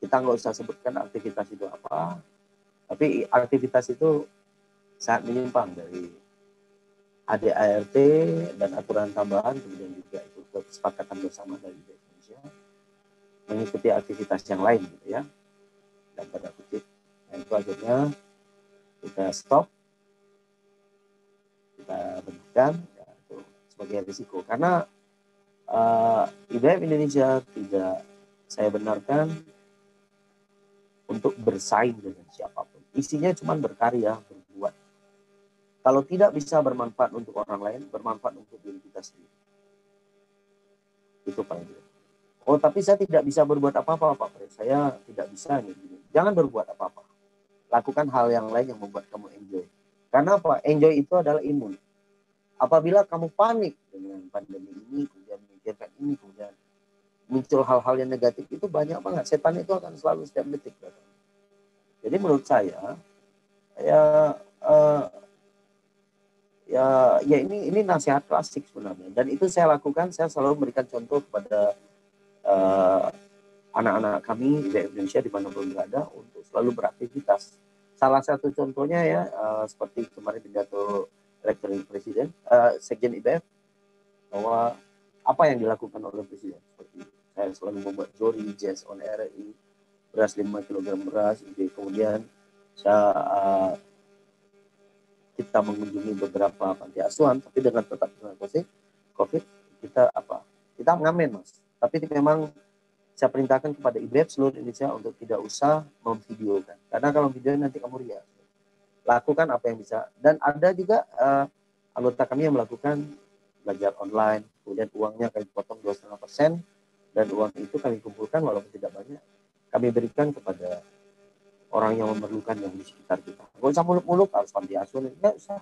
Kita nggak usah sebutkan aktivitas itu apa, tapi aktivitas itu sangat menyimpang dari ADART dan aturan tambahan, kemudian juga itu kesepakatan bersama dari IBF Indonesia mengikuti aktivitas yang lain gitu ya. Dan pada kutip, nah itu akhirnya kita stop, kita benarkan ya, itu sebagai risiko karena IBF Indonesia tidak saya benarkan untuk bersaing dengan siapapun. Isinya cuma berkarya, berbuat. Kalau tidak bisa bermanfaat untuk orang lain, bermanfaat untuk diri kita sendiri. Itu paling tidak. Oh, tapi saya tidak bisa berbuat apa-apa, Pak Pres. Saya tidak bisa. Gini. Jangan berbuat apa-apa. Lakukan hal yang lain yang membuat kamu enjoy. Karena apa? Enjoy itu adalah imun. Apabila kamu panik dengan pandemi ini, kemudian memikirkan ini, kemudian muncul hal-hal yang negatif, itu banyak banget. Setan itu akan selalu setiap detik. Jadi menurut saya, ya ini nasihat klasik sebenarnya. Dan itu saya lakukan, saya selalu memberikan contoh kepada anak-anak kami di Indonesia dimanapun berada untuk selalu beraktivitas. Salah satu contohnya ya seperti kemarin pidato elektoral presiden, sekjen IBF, bahwa apa yang dilakukan oleh presiden seperti saya selalu membuat jori, jazz on RRI, beras 5 kg beras, kemudian kita mengunjungi beberapa panti asuhan, tapi dengan tetap dengan COVID, kita ngamen mas, tapi memang saya perintahkan kepada IBF seluruh Indonesia untuk tidak usah memvideokan. Karena kalau video nanti kamu riak. Lakukan apa yang bisa. Dan ada juga anggota kami yang melakukan belajar online. Kemudian uangnya kami potong 2,5%. Dan uang itu kami kumpulkan walaupun tidak banyak. Kami berikan kepada orang yang memerlukan yang di sekitar kita. Nggak usah muluk-muluk, harus panti asuhan. Nggak usah.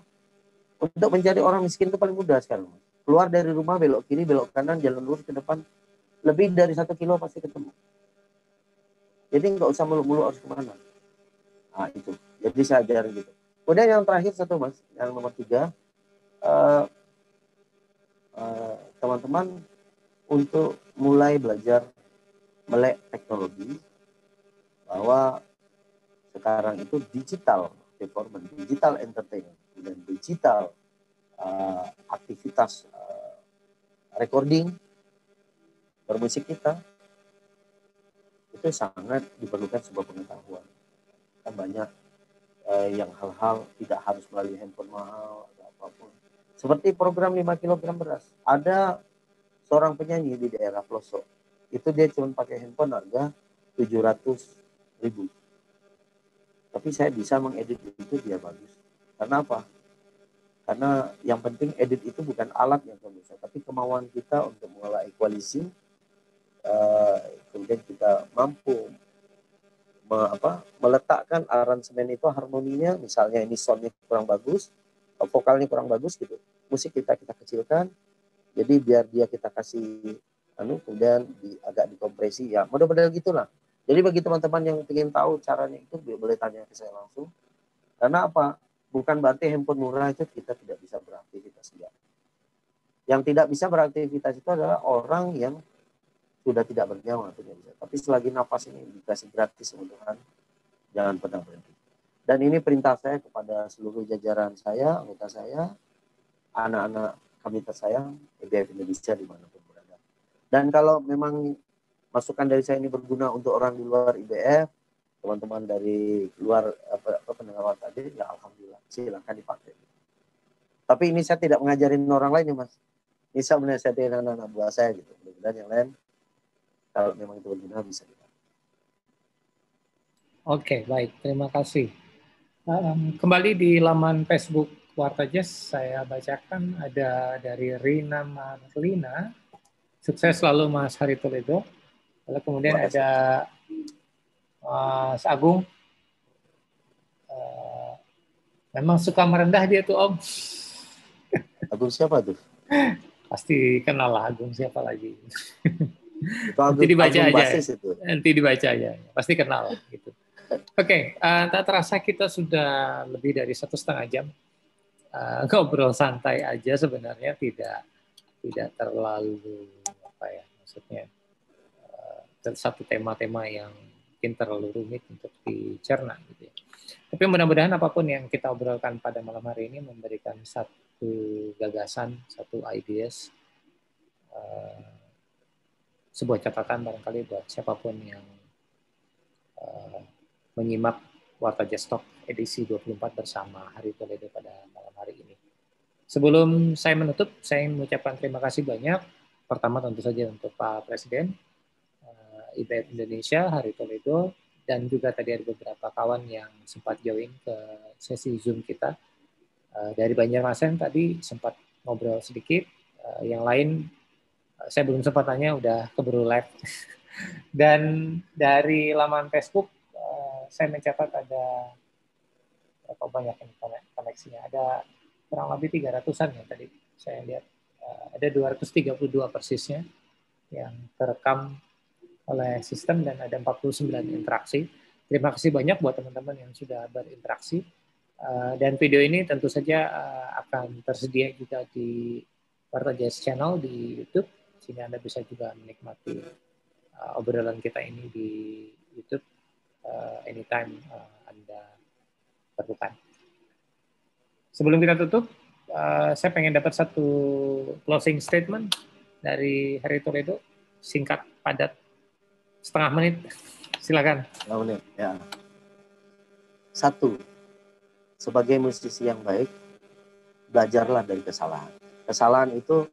Untuk mencari orang miskin itu paling mudah sekarang. Keluar dari rumah, belok kiri, belok kanan, jalan lurus ke depan. Lebih dari 1 kilo pasti ketemu. Jadi nggak usah muluk-muluk harus kemana. Nah itu. Jadi saya ajarin gitu. Kemudian yang terakhir satu mas, yang nomor 3, teman-teman untuk mulai belajar melek teknologi, bahwa sekarang itu digital performance, digital entertainment, dan digital aktivitas recording bermusik kita itu sangat diperlukan sebuah pengetahuan. Kan banyak yang hal-hal tidak harus melalui handphone mahal atau apapun. Seperti program 5 kg beras. Ada seorang penyanyi di daerah pelosok. Itu dia cuma pakai handphone harga 700.000. Tapi saya bisa mengedit itu dia bagus. Karena apa? Karena yang penting edit itu bukan alat yang bisa, tapi kemauan kita untuk mengolah equalizing. Kemudian kita mampu meletakkan aransemen itu harmoninya, misalnya ini soundnya kurang bagus, vokalnya kurang bagus gitu, musik kita kecilkan, jadi biar dia kita kasih kemudian agak dikompresi ya, model-model gitulah. Jadi bagi teman-teman yang ingin tahu caranya itu boleh tanya ke saya langsung. Karena apa? Bukan berarti handphone murah itu kita tidak bisa beraktivitas enggak. Yang tidak bisa beraktivitas itu adalah orang yang sudah tidak bernyawa, tidak bisa. Tapi selagi nafas ini dikasih gratis sama Tuhan, jangan pernah berhenti. Dan ini perintah saya kepada seluruh jajaran saya, anggota saya, anak-anak kami tersayang, IBF Indonesia dimanapun berada. Dan kalau memang masukan dari saya ini berguna untuk orang di luar IBF, teman-teman dari luar pendengar tadi, ya alhamdulillah, silakan dipakai. Tapi ini saya tidak mengajarin orang lain ya mas. Ini saya menasihati anak-anak buah saya gitu. Mudah-mudahan yang lain kalau memang itu berguna bisa dipakai. Oke, baik. Terima kasih. Kembali di laman Facebook Warta Jazz, saya bacakan ada dari Rina Marlina. Sukses selalu Mas Hari Toledo. Lalu kemudian ada Mas Agung. Memang suka merendah dia tuh Om. Agung siapa tuh? Pasti kenal lah Agung siapa lagi. Itu Agung, Nanti dibaca Agung aja. Basis itu. Nanti dibaca aja. Pasti kenal gitu. Oke, tak terasa kita sudah lebih dari 1,5 jam ngobrol santai aja sebenarnya, tidak terlalu apa ya, maksudnya satu tema-tema yang mungkin terlalu rumit untuk dicerna gitu ya. Tapi mudah-mudahan apapun yang kita obrolkan pada malam hari ini memberikan satu gagasan, satu ideas, sebuah catatan barangkali buat siapapun yang menyimak Warta Jazz Talk edisi 24 bersama Hari Toledo pada malam hari ini. Sebelum saya menutup, saya mengucapkan terima kasih banyak. Pertama tentu saja untuk Pak Presiden, IBF Indonesia, Hari Toledo, dan juga tadi ada beberapa kawan yang sempat join ke sesi Zoom kita. Dari Banjarmasin tadi sempat ngobrol sedikit, yang lain saya belum sempat tanya, udah keburu live. Dan dari laman Facebook, saya mencatat ada berapa banyak ini koneksinya, ada kurang lebih 300-an ya tadi saya lihat, ada 232 persisnya yang terekam oleh sistem dan ada 49 interaksi. Terima kasih banyak buat teman-teman yang sudah berinteraksi, dan video ini tentu saja akan tersedia juga di Warta Jazz Channel di YouTube, sehingga Anda bisa juga menikmati obrolan kita ini di YouTube anytime Anda perlukan. Sebelum kita tutup, saya pengen dapat satu closing statement dari Hari Toledo, singkat, padat, setengah menit. Silakan. Setengah menit, ya. 1. Sebagai musisi yang baik, belajarlah dari kesalahan. Kesalahan itu,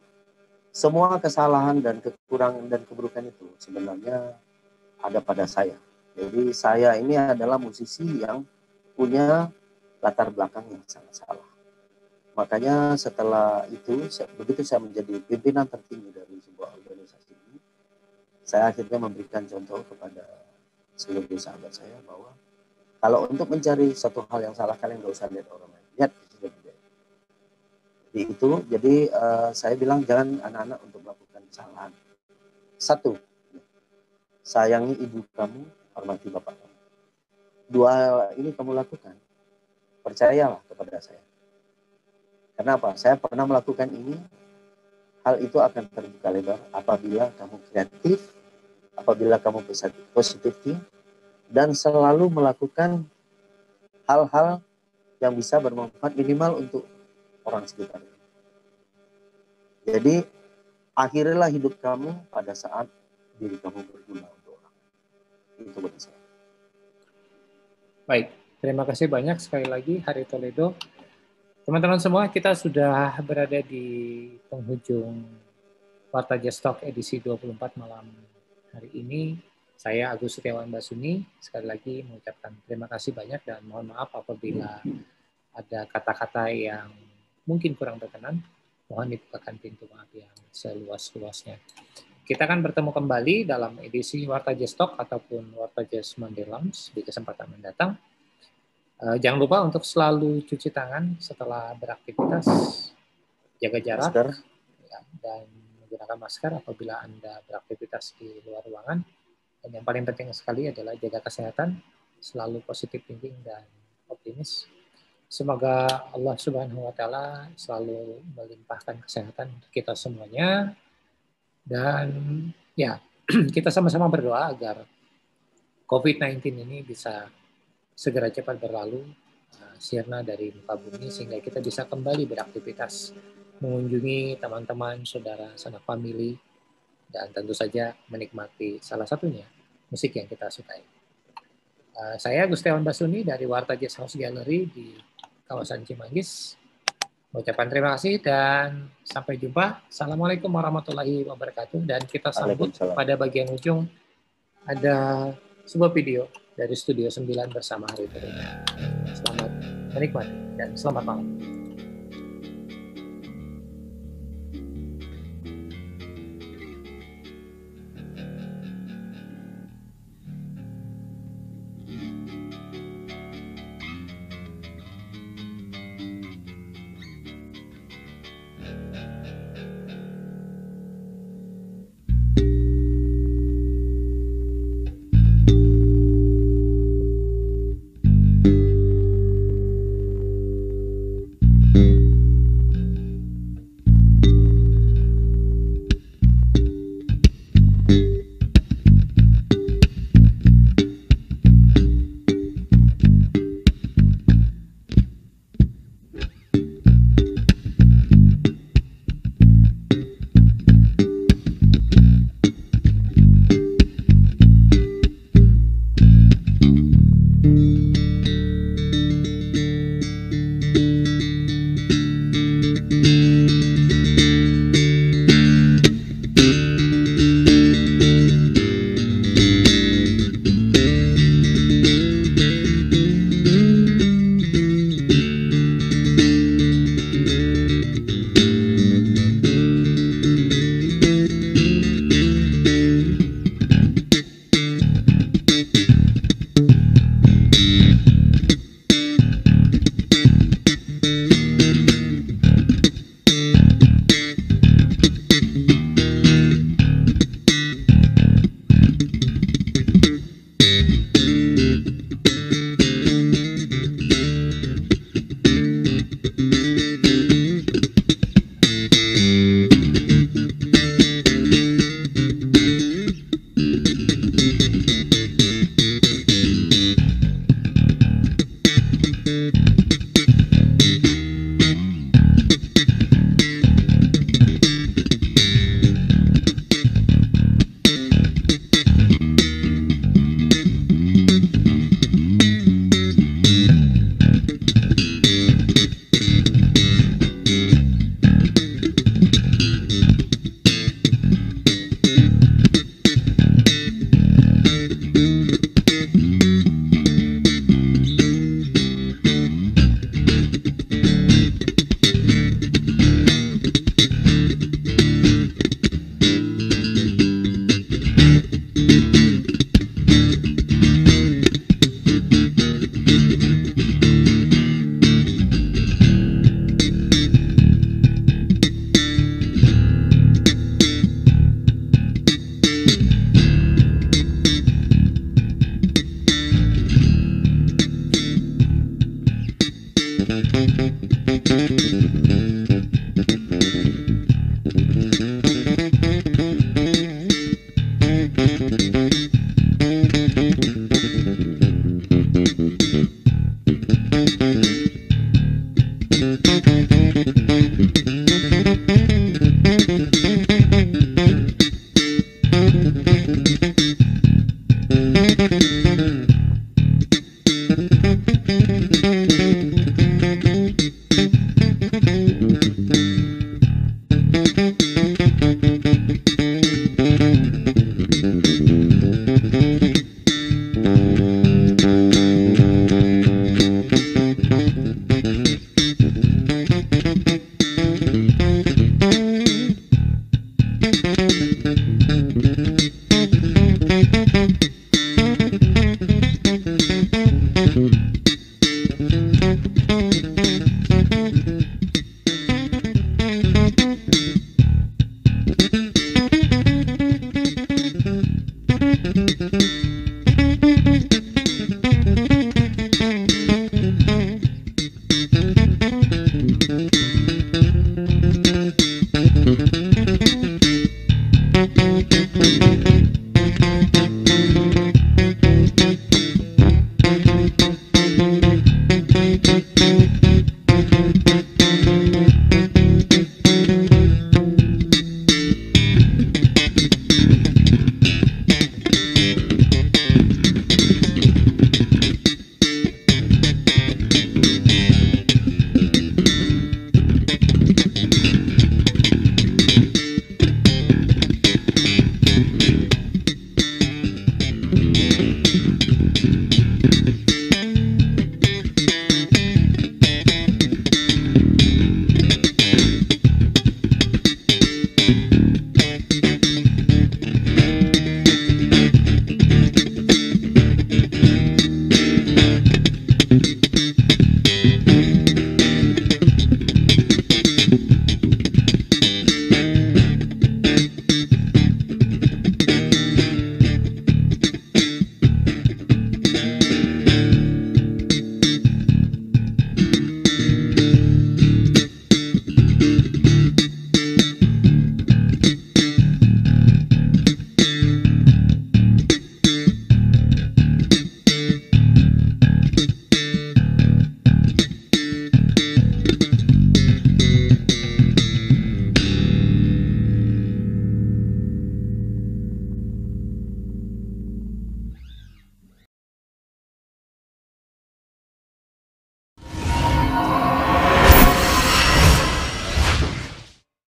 semua kesalahan dan kekurangan dan keburukan itu sebenarnya ada pada saya. Jadi saya ini adalah musisi yang punya latar belakang yang sangat salah. Makanya setelah itu, begitu saya menjadi pimpinan tertinggi dari sebuah organisasi ini, saya akhirnya memberikan contoh kepada seluruh sahabat saya bahwa kalau untuk mencari satu hal yang salah, kalian nggak usah lihat orang lain, lihat diri sendiri. Jadi saya bilang jangan anak-anak untuk melakukan kesalahan. 1, sayangi ibu kamu, hormati bapak kamu. 2 ini kamu lakukan, percayalah kepada saya. Kenapa? Saya pernah melakukan ini, hal itu akan terbuka lebar apabila kamu kreatif, apabila kamu positif, dan selalu melakukan hal-hal yang bisa bermanfaat minimal untuk orang sekitar. Jadi, akhirilah hidup kamu pada saat diri kamu berguna untuk orang. Itu bagi saya. Baik, terima kasih banyak sekali lagi Hari Toledo. Teman-teman semua, kita sudah berada di penghujung Warta Jazz Talk edisi 24 malam hari ini. Saya Agus Setiawan Basuni, sekali lagi mengucapkan terima kasih banyak dan mohon maaf apabila ada kata-kata yang mungkin kurang berkenan. Mohon dibukakan pintu maaf yang seluas-luasnya. Kita akan bertemu kembali dalam edisi Warta Jazz Talk ataupun Warta Jazz Monday Lounge di kesempatan mendatang. Jangan lupa untuk selalu cuci tangan setelah beraktivitas, jaga jarak, ya, dan menggunakan masker apabila Anda beraktivitas di luar ruangan. Dan yang paling penting sekali adalah jaga kesehatan, selalu positif thinking dan optimis. Semoga Allah Subhanahu wa Ta'ala selalu melimpahkan kesehatan untuk kita semuanya. Dan ya, kita sama-sama berdoa agar COVID-19 ini bisa segera cepat berlalu, sirna dari muka bumi, sehingga kita bisa kembali beraktivitas, mengunjungi teman-teman, saudara, sanak famili, dan tentu saja menikmati salah satunya musik yang kita sukai. Saya Gustiawan Basuni dari Warta Jazz House Gallery di kawasan Cimanggis. Mengucapkan terima kasih dan sampai jumpa. Assalamualaikum warahmatullahi wabarakatuh. Dan kita sambut pada bagian ujung ada sebuah video dari Studio 9 bersama Hari Toledo. Selamat menikmati dan selamat malam.